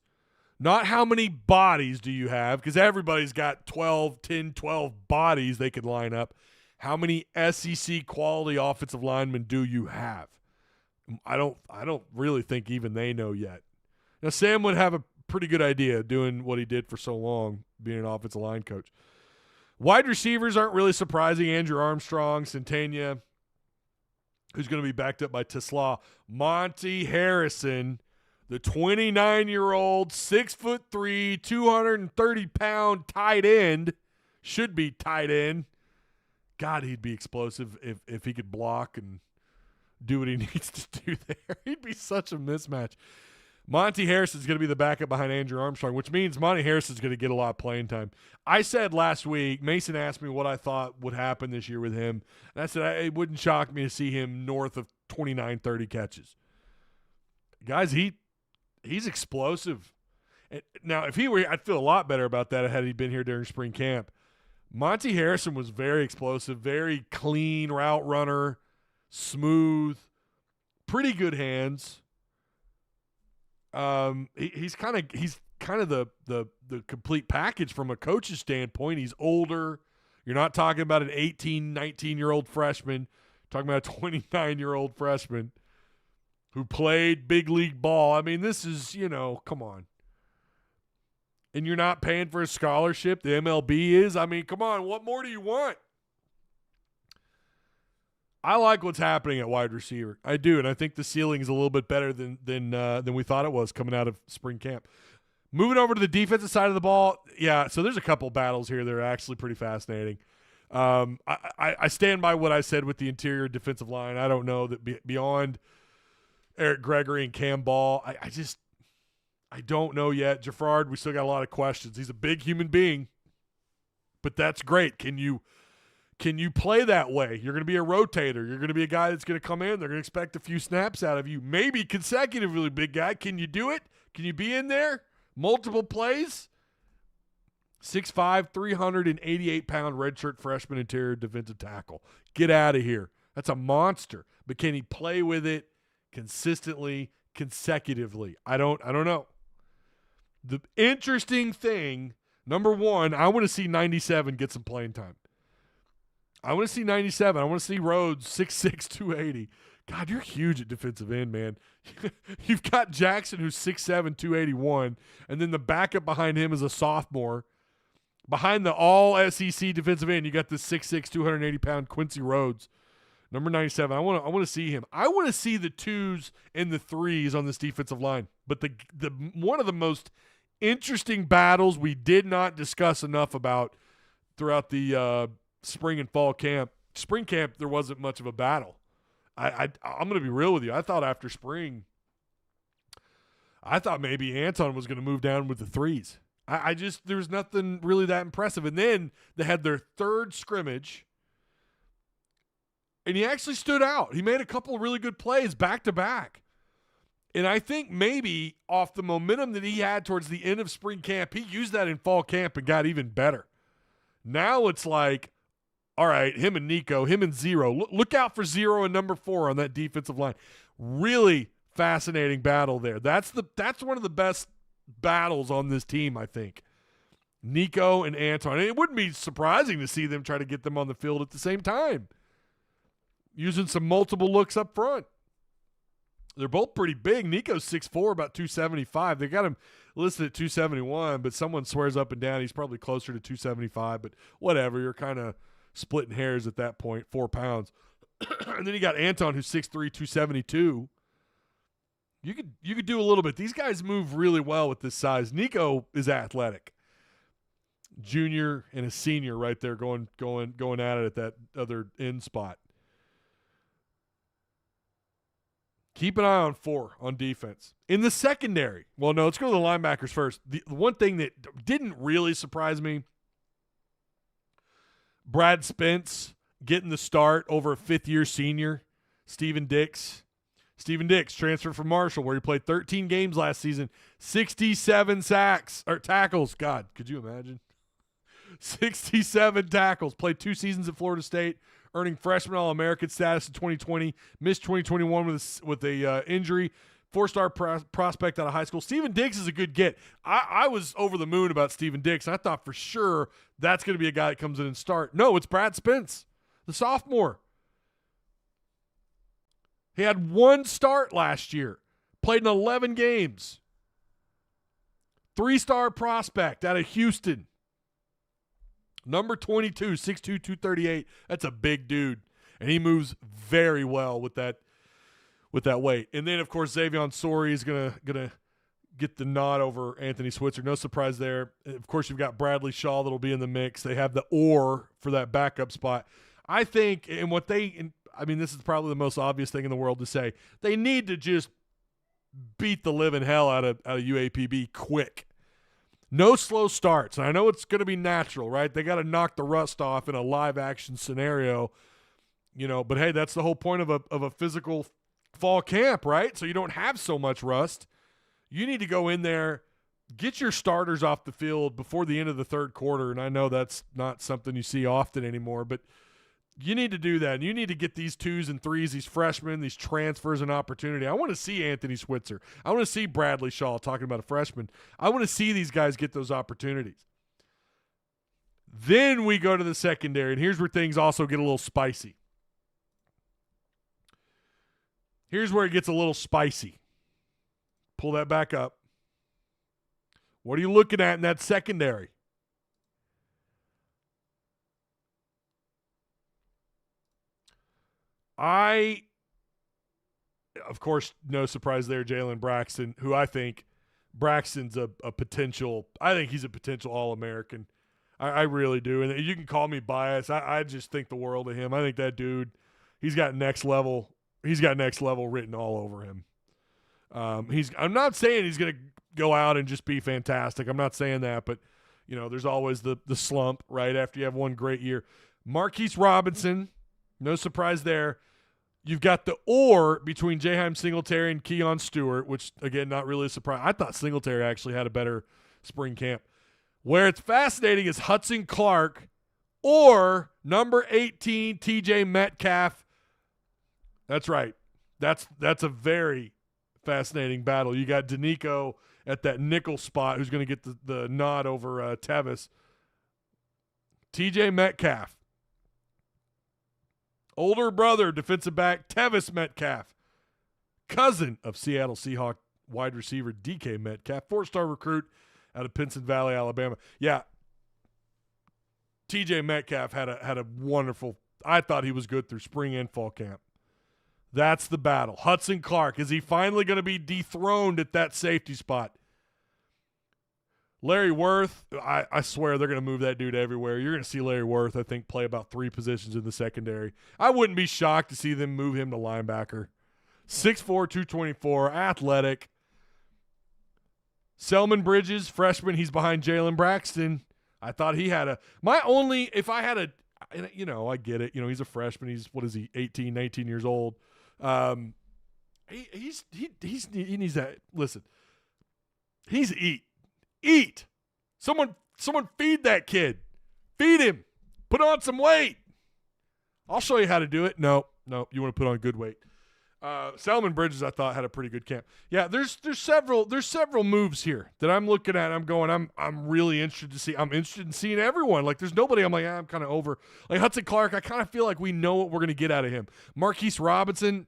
not how many bodies do you have, because everybody's got 10, 12 bodies they could line up. How many SEC quality offensive linemen do you have? I don't really think even they know yet. Now, Sam would have a pretty good idea doing what he did for so long, being an offensive line coach. Wide receivers aren't really surprising. Andrew Armstrong, Centennia, who's going to be backed up by Tisla. Monty Harrison, the 29-year-old, 6'3", 230-pound tight end, should be tight end. God, he'd be explosive if he could block and do what he needs to do there. He'd be such a mismatch. Monty Harrison is going to be the backup behind Andrew Armstrong, which means Monty Harrison is going to get a lot of playing time. I said last week, Mason asked me what I thought would happen this year with him, and I said it wouldn't shock me to see him north of 29, 30 catches. Guys, he's explosive. Now, if he were, I'd feel a lot better about that had he been here during spring camp. Monty Harrison was very explosive, very clean route runner, smooth, pretty good hands. He's kind of the complete package from a coach's standpoint. He's older. You're not talking about an 18, 19-year-old freshman. You're talking about a 29-year-old freshman who played big league ball. I mean, this is, come on. And you're not paying for a scholarship. The MLB is. I mean, come on. What more do you want? I like what's happening at wide receiver. I do, and I think the ceiling is a little bit better than we thought it was coming out of spring camp. Moving over to the defensive side of the ball, yeah, so there's a couple battles here that are actually pretty fascinating. I stand by what I said with the interior defensive line. I don't know that beyond Eric Gregory and Cam Ball, I don't know yet. Jaffrard, we still got a lot of questions. He's a big human being, but that's great. Can you play that way? You're going to be a rotator. You're going to be a guy that's going to come in. They're going to expect a few snaps out of you, maybe consecutively, big guy. Can you do it? Can you be in there? Multiple plays? 6'5", 388-pound redshirt freshman interior defensive tackle. Get out of here. That's a monster. But can he play with it consistently, consecutively? I don't know. The interesting thing, number one, I want to see 97 get some playing time. I want to see 97. I want to see Rhodes, 6'6", 280. God, you're huge at defensive end, man. You've got Jackson, who's 6'7", 281, and then the backup behind him is a sophomore. Behind the all-SEC defensive end, you got this 6'6", 280-pound Quincy Rhodes, number 97. I want to see him. I want to see the 2s and the 3s on this defensive line. But the one of the most interesting battles we did not discuss enough about throughout the spring and fall camp. Spring camp, there wasn't much of a battle. I'm going to be real with you. I thought after spring, maybe Anton was going to move down with the 3s. There was nothing really that impressive. And then they had their third scrimmage, and he actually stood out. He made a couple of really good plays back to back. And I think maybe off the momentum that he had towards the end of spring camp, he used that in fall camp and got even better. Now it's like, all right, him and Nico, him and Zero. Look out for Zero and number 4 on that defensive line. Really fascinating battle there. That's one of the best battles on this team, I think. Nico and Anton. And it wouldn't be surprising to see them try to get them on the field at the same time, using some multiple looks up front. They're both pretty big. Nico's 6'4", about 275. They got him listed at 271, but someone swears up and down he's probably closer to 275. But whatever, you're kind of splitting hairs at that point, 4 pounds. And then you got Anton, who's 6'3", 272. You could do a little bit. These guys move really well with this size. Nico is athletic. Junior and a senior right there going at it at that other end spot. Keep an eye on 4 on defense. In the secondary, well, no, let's go to the linebackers first. The one thing that didn't really surprise me, Brad Spence getting the start over a fifth-year senior, Steven Dix. Steven Dix transferred from Marshall, where he played 13 games last season, 67 sacks or tackles. God, could you imagine? 67 tackles. Played 2 seasons at Florida State, earning freshman All-American status in 2020. Missed 2021 with a injury. 4-star prospect out of high school. Steven Dix is a good get. I was over the moon about Steven Dix, and I thought for sure that's going to be a guy that comes in and start. No, it's Brad Spence, the sophomore. He had 1 start last year. Played in 11 games. 3-star prospect out of Houston. Number 22, 6'2", 238. That's a big dude. And he moves very well with that weight. And then, of course, Xavion Sori is gonna get the nod over Anthony Switzer. No surprise there. Of course, you've got Bradley Shaw that'll be in the mix. They have the or for that backup spot. I think, this is probably the most obvious thing in the world to say. They need to just beat the living hell out of UAPB quick. No slow starts. And I know it's going to be natural, right? They got to knock the rust off in a live action scenario, but hey, that's the whole point of a physical fall camp, right? So you don't have so much rust. You need to go in there, get your starters off the field before the end of the third quarter. And I know that's not something you see often anymore, but you need to do that. And you need to get these 2s and 3s, these freshmen, these transfers an opportunity. I want to see Anthony Switzer. I want to see Bradley Shaw, talking about a freshman. I want to see these guys get those opportunities. Then we go to the secondary, and here's where things also get a little spicy. Here's where it gets a little spicy. Pull that back up. What are you looking at in that secondary? Of course, no surprise there, Jalen Braxton, who I think Braxton's a potential – I think he's a potential All-American. I really do. And you can call me biased. I just think the world of him. I think that dude, he's got next level written all over him. I'm not saying he's going to go out and just be fantastic. I'm not saying that, but there's always the slump right after you have one great year. Marquise Robinson, no surprise there. You've got the or between Jaheim Singletary and Keon Stewart, which again, not really a surprise. I thought Singletary actually had a better spring camp. Where it's fascinating is Hudson Clark or number 18 TJ Metcalf. That's right. That's a very fascinating battle. You got Danico at that nickel spot who's going to get the nod over Tevis. TJ Metcalf. Older brother, defensive back, Tevis Metcalf. Cousin of Seattle Seahawk wide receiver DK Metcalf. 4-star recruit out of Pinson Valley, Alabama. Yeah, TJ Metcalf had a wonderful – I thought he was good through spring and fall camp. That's the battle. Hudson Clark, is he finally going to be dethroned at that safety spot? Larry Worth, I swear they're going to move that dude everywhere. You're going to see Larry Worth, I think, play about 3 positions in the secondary. I wouldn't be shocked to see them move him to linebacker. 6'4", 224, athletic. Selman Bridges, freshman, he's behind Jalen Braxton. I thought he had I get it. He's a freshman. He's, 18, 19 years old. He needs that. Listen, he needs to eat. Eat. Someone feed that kid. Feed him. Put on some weight. I'll show you how to do it. No, you want to put on good weight. Salmon Bridges, I thought, had a pretty good camp. Yeah, there's several moves here that I'm looking at. I'm really interested to see. I'm interested in seeing everyone. Like, there's nobody I'm like, I'm kind of over. Like Hudson Clark, I kind of feel like we know what we're going to get out of him. Marquise Robinson,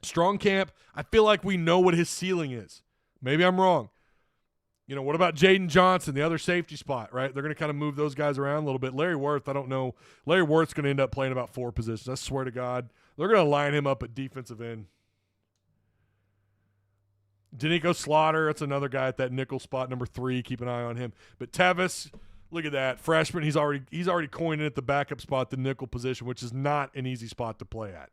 strong camp. I feel like we know what his ceiling is. Maybe I'm wrong. What about Jaden Johnson, the other safety spot, right? They're going to kind of move those guys around a little bit. Larry Worth, I don't know. Larry Worth's going to end up playing about 4 positions. I swear to God. They're going to line him up at defensive end. Danico Slaughter, that's another guy at that nickel spot, number 3. Keep an eye on him. But Tevis, look at that. Freshman, he's already coined in at the backup spot, the nickel position, which is not an easy spot to play at.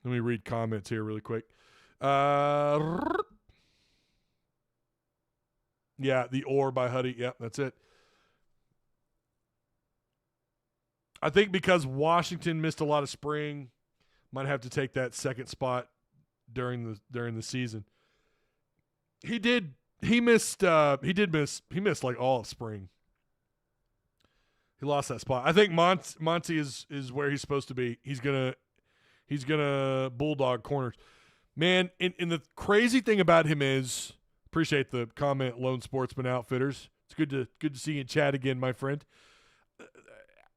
Let me read comments here really quick. Yeah, the Or by Huddy. Yep, that's it. I think because Washington missed a lot of spring, might have to take that second spot during the season. He missed like all of spring. He lost that spot. I think Monty is where he's supposed to be. He's gonna bulldog corners. Man, and the crazy thing about him is, appreciate the comment, Lone Sportsman Outfitters. It's good to see you in chat again, my friend.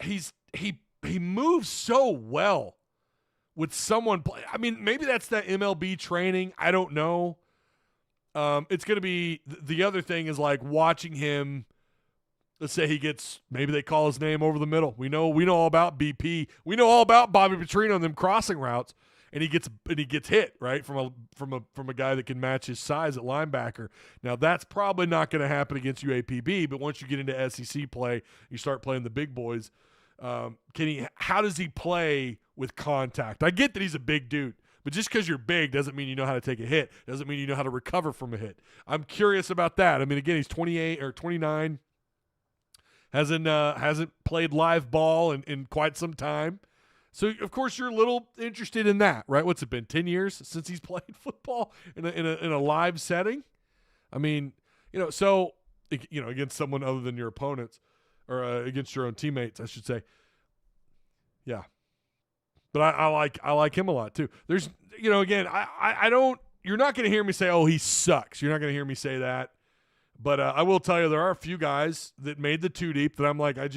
He moves so well with someone play. I mean, maybe that's that MLB training. I don't know. It's going to be the other thing is like watching him. Let's say maybe they call his name over the middle. We know all about BP. We know all about Bobby Petrino and them crossing routes, and he gets hit right from a guy that can match his size at linebacker. Now that's probably not going to happen against UAPB, but once you get into SEC play, you start playing the big boys. How does he play with contact? I get that he's a big dude, but just because you're big doesn't mean you know how to take a hit. Doesn't mean you know how to recover from a hit. I'm curious about that. I mean, again, he's 28 or 29. Hasn't played live ball in quite some time. So, of course, you're a little interested in that, right? What's it been, 10 years since he's played football in a live setting? I mean, so, against someone other than your opponents or against your own teammates, I should say. Yeah. But I like him a lot, too. There's, again, I don't – you're not going to hear me say, oh, he sucks. You're not going to hear me say that. But I will tell you, there are a few guys that made the 2 deep that I'm like, I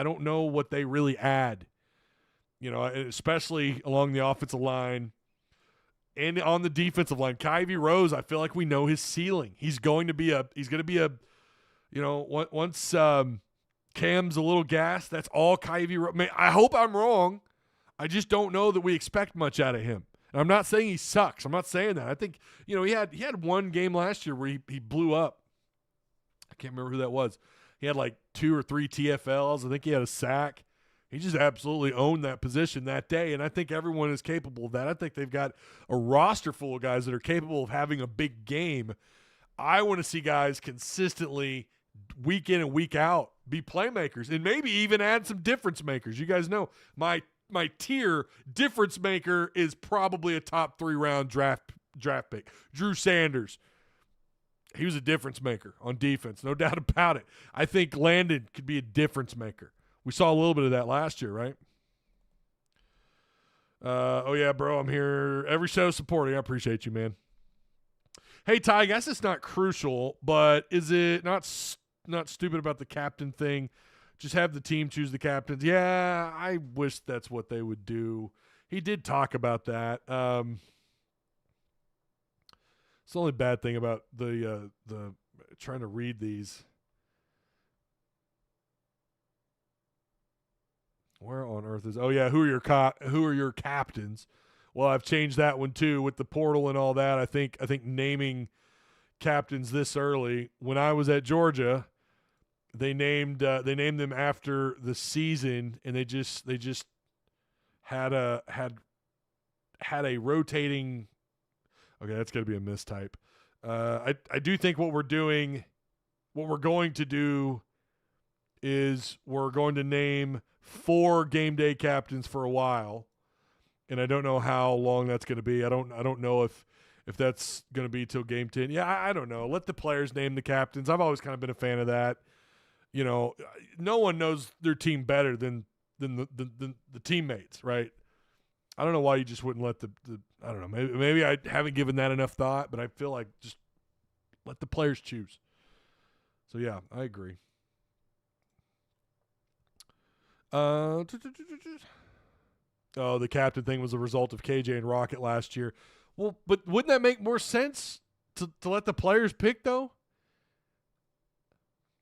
don't know what they really add. Especially along the offensive line and on the defensive line. Kyvie Rose, I feel like we know his ceiling. He's going to be once Cam's a little gassed, that's all Kyvie Rose. I hope I'm wrong. I just don't know that we expect much out of him. And I'm not saying he sucks. I'm not saying that. I think, he had one game last year where he blew up. I can't remember who that was. He had like 2 or 3 TFLs. I think he had a sack. He just absolutely owned that position that day, and I think everyone is capable of that. I think they've got a roster full of guys that are capable of having a big game. I want to see guys consistently, week in and week out, be playmakers and maybe even add some difference makers. You guys know my tier difference maker is probably a top 3 round draft pick. Drew Sanders. He was a difference maker on defense, no doubt about it. I think Landon could be a difference maker. We saw a little bit of that last year, right? Oh, yeah, bro, I'm here every show supporting. I appreciate you, man. Hey, Ty, I guess it's not crucial, but is it not stupid about the captain thing? Just have the team choose the captains. Yeah, I wish that's what they would do. He did talk about that. It's the only bad thing about the trying to read these. Where on earth is? Oh yeah, who are your captains? Well, I've changed that one too with the portal and all that. I think naming captains this early. When I was at Georgia, they named them after the season, and they just had a rotating. Okay, that's going to be a mistype. I do think what we're going to do is we're going to name 4 game day captains for a while, and I don't know how long that's going to be. I don't know if that's going to be till game 10. Yeah, I don't know. Let the players name the captains. I've always kind of been a fan of that. No one knows their team better than the teammates, right? I don't know why you just wouldn't let the I don't know. Maybe I haven't given that enough thought, but I feel like just let the players choose. So, yeah, I agree. Oh, the captain thing was a result of KJ and Rocket last year. Well, but wouldn't that make more sense to let the players pick though?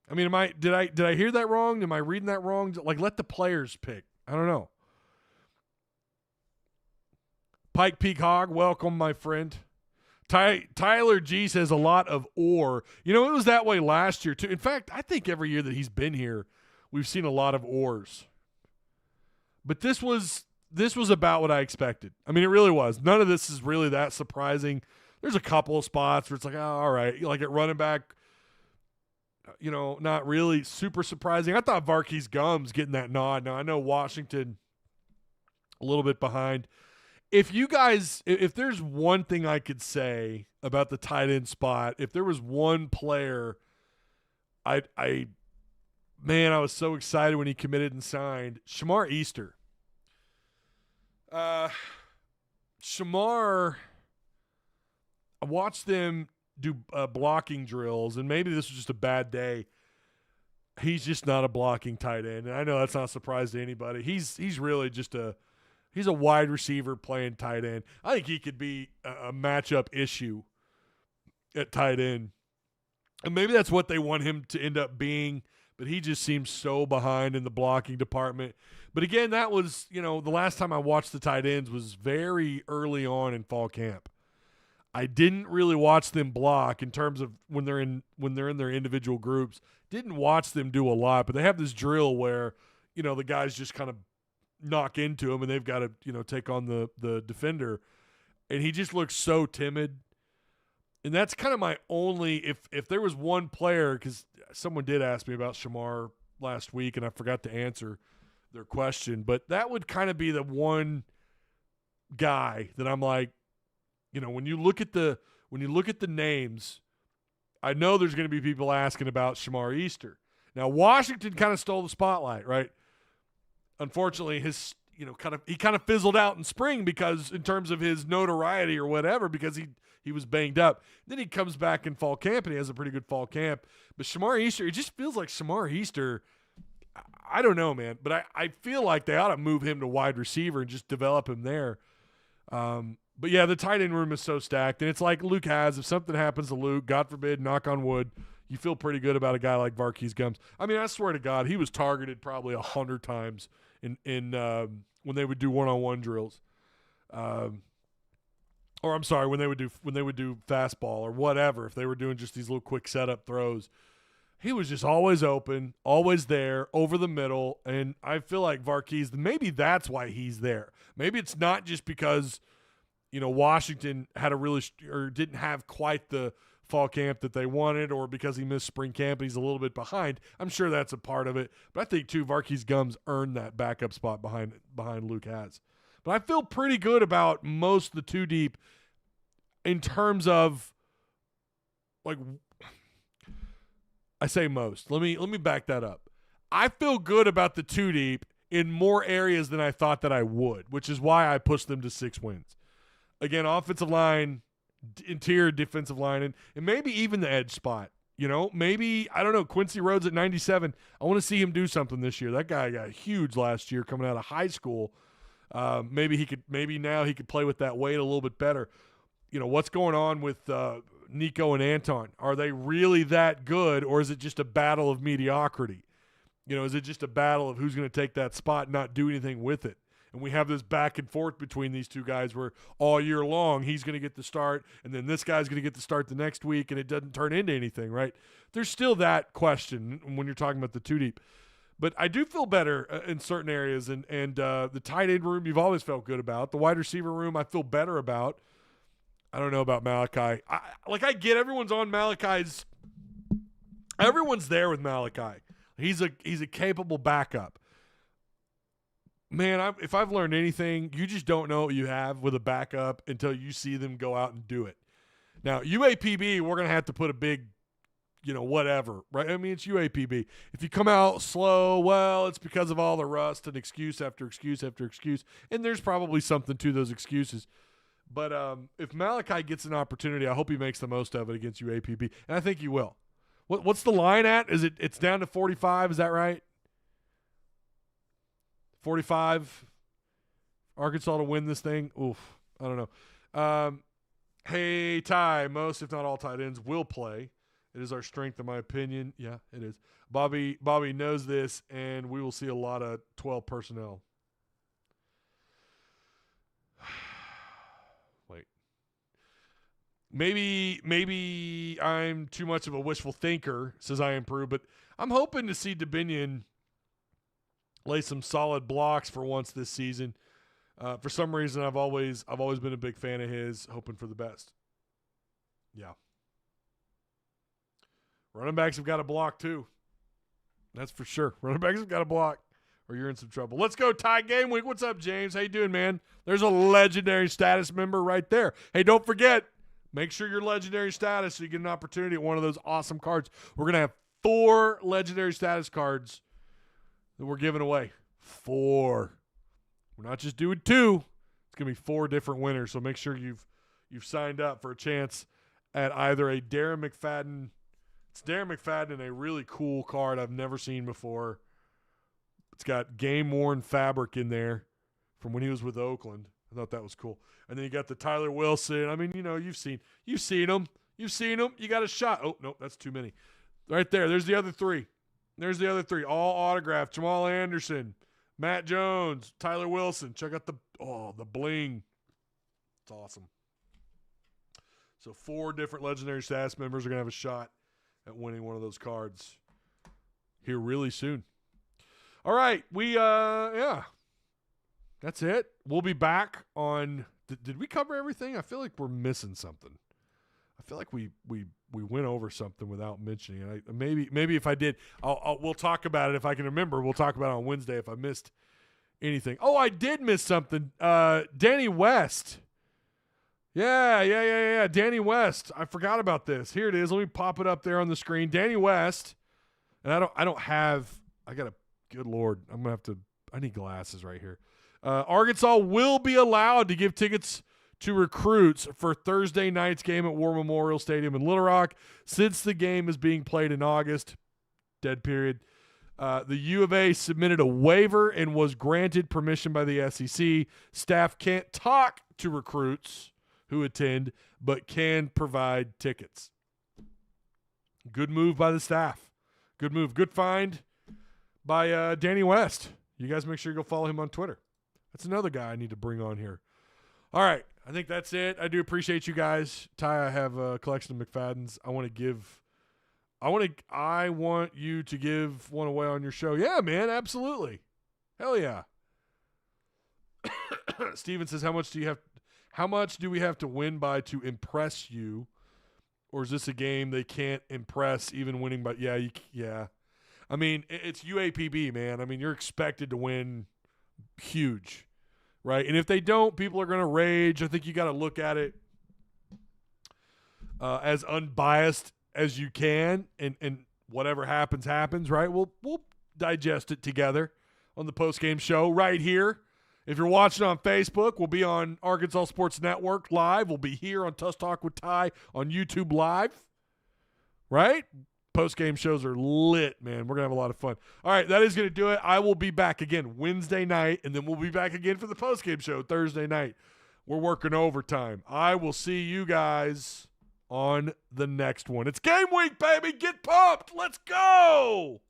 I mean, did I hear that wrong? Am I reading that wrong? Like, let the players pick. I don't know. Pike Peak Hog, welcome, my friend. Tyler G says a lot of ore. You know, it was that way last year too. In fact, I think every year that he's been here, we've seen a lot of ores. But this was about what I expected. I mean, it really was. None of this is really that surprising. There's a couple of spots where it's like, oh, all right. Like at running back, you know, not really super surprising. I thought Varkey's Gums getting that nod. Now, I know Washington a little bit behind. If there's one thing I could say about the tight end spot, if there was one player, I was so excited when he committed and signed. Shamar Easter. Shamar, I watched them do blocking drills, and maybe this was just a bad day. He's just not a blocking tight end, and I know that's not a surprise to anybody. He's really just he's a wide receiver playing tight end. I think he could be a matchup issue at tight end, and maybe that's what they want him to end up being, but he just seems so behind in the blocking department. But again, that was, you know, the last time I watched the tight ends was very early on in fall camp. I didn't really watch them block in terms of when they're in their individual groups. Didn't watch them do a lot, but they have this drill where, you know, the guys just kind of knock into him and they've got to, you know, take on the defender. And he just looks so timid. And that's kind of my only, if there was one player, because someone did ask me about Shamar last week and I forgot to answer their question, but that would kind of be the one guy that I'm like, you know, when you look at the names, I know there's going to be people asking about Shamar Easter. Now, Washington kind of stole the spotlight, right? Unfortunately, he kind of fizzled out in spring because in terms of his notoriety or whatever, because he was banged up. Then he comes back in fall camp and he has a pretty good fall camp. But Shamar Easter, it just feels like Shamar Easter, I don't know, man, but I feel like they ought to move him to wide receiver and just develop him there. But yeah, the tight end room is so stacked, and it's like Luke has. If something happens to Luke, God forbid, knock on wood, you feel pretty good about a guy like Varkey's Gums. I mean, I swear to God, he was targeted probably 100 times in when they would do one-on-one drills, or I'm sorry, when they would do fastball or whatever. If they were doing just these little quick setup throws, he was just always open, always there, over the middle. And I feel like Varkey's, maybe that's why he's there. Maybe it's not just because, you know, Washington had or didn't have quite the fall camp that they wanted, or because he missed spring camp and he's a little bit behind. I'm sure that's a part of it. But I think, too, Varkey's Gums earned that backup spot behind Luke has. But I feel pretty good about most of the two deep in terms of, like, I say most. Let me back that up. I feel good about the two deep in more areas than I thought that I would, which is why I pushed them to 6 wins. Again, offensive line, interior defensive line, and maybe even the edge spot. You know, maybe, I don't know, Quincy Rhodes at 97. I want to see him do something this year. That guy got huge last year coming out of high school. Maybe now he could play with that weight a little bit better. You know, what's going on with Nico and Anton? Are they really that good, or is it just a battle of mediocrity? You know, is it just a battle of who's going to take that spot and not do anything with it? And we have this back and forth between these two guys where all year long he's going to get the start, and then this guy's going to get the start the next week, and it doesn't turn into anything, right? There's still that question when you're talking about the two deep. But I do feel better in certain areas, and the tight end room you've always felt good about. The wide receiver room I feel better about. I don't know about Malachi. I get everyone's on Malachi's. Everyone's there with Malachi. He's a capable backup. Man, if I've learned anything, you just don't know what you have with a backup until you see them go out and do it. Now, UAPB, we're going to have to put a big, you know, whatever, right? I mean, it's UAPB. If you come out slow, well, it's because of all the rust and excuse after excuse after excuse, and there's probably something to those excuses. But if Malachi gets an opportunity, I hope he makes the most of it against UAPB, and I think he will. What's the line at? It's down to 45, is that right? 45, Arkansas to win this thing. Oof, I don't know. Hey, Ty, most, if not all, tight ends will play. It is our strength, in my opinion. Yeah, it is. Bobby knows this, and we will see a lot of 12 personnel. Wait. Maybe I'm too much of a wishful thinker, says I improve, but I'm hoping to see DeBinion lay some solid blocks for once this season. For some reason, I've always been a big fan of his, hoping for the best. Yeah. Running backs have got to block too. That's for sure. Running backs have got to block, or you're in some trouble. Let's go, Ty Game Week. What's up, James? How you doing, man? There's a legendary status member right there. Hey, don't forget, make sure you're legendary status so you get an opportunity at one of those awesome cards. We're going to have 4 legendary status cards that we're giving away. 4. We're not just doing 2. It's going to be 4 different winners, so make sure you've signed up for a chance at either a Darren McFadden. It's Darren McFadden and a really cool card I've never seen before. It's got game-worn fabric in there from when he was with Oakland. I thought that was cool. And then you got the Tyler Wilson. I mean, you've seen him. You got a shot. Oh, no, that's too many. Right there. There's the other 3. All autographed. Jamal Anderson, Matt Jones, Tyler Wilson. Check out the bling. It's awesome. So 4 different legendary status members are going to have a shot at winning one of those cards here really soon. All right, that's it. We'll be back on. Did we cover everything? I feel like we're missing something. I feel like we went over something without mentioning it. Maybe if I did, we'll talk about it if I can remember. We'll talk about it on Wednesday if I missed anything. Oh, I did miss something. Danny West. Yeah. Danny West. I forgot about this. Here it is. Let me pop it up there on the screen. Danny West. And good Lord. I need glasses right here. Arkansas will be allowed to give tickets to recruits for Thursday night's game at War Memorial Stadium in Little Rock. Since the game is being played in August, dead period, the U of A submitted a waiver and was granted permission by the SEC. Staff can't talk to recruits who attend, but can provide tickets. Good move by the staff. Good move. Good find by Danny West. You guys make sure you go follow him on Twitter. That's another guy I need to bring on here. All right. I think that's it. I do appreciate you guys. Ty, I have a collection of McFaddens. I want you to give one away on your show. Yeah, man. Absolutely. Hell yeah. Steven says, how much do we have to win by to impress you? Or is this a game they can't impress even winning by? Yeah. I mean, it's UAPB, man. I mean, you're expected to win huge, right? And if they don't, people are going to rage. I think you got to look at it as unbiased as you can, and whatever happens, right? We'll digest it together on the postgame show right here. If you're watching on Facebook, we'll be on Arkansas Sports Network Live. We'll be here on Tusk Talk with Ty on YouTube Live, right? Post-game shows are lit, man. We're going to have a lot of fun. All right, that is going to do it. I will be back again Wednesday night, and then we'll be back again for the post-game show Thursday night. We're working overtime. I will see you guys on the next one. It's game week, baby. Get pumped. Let's go.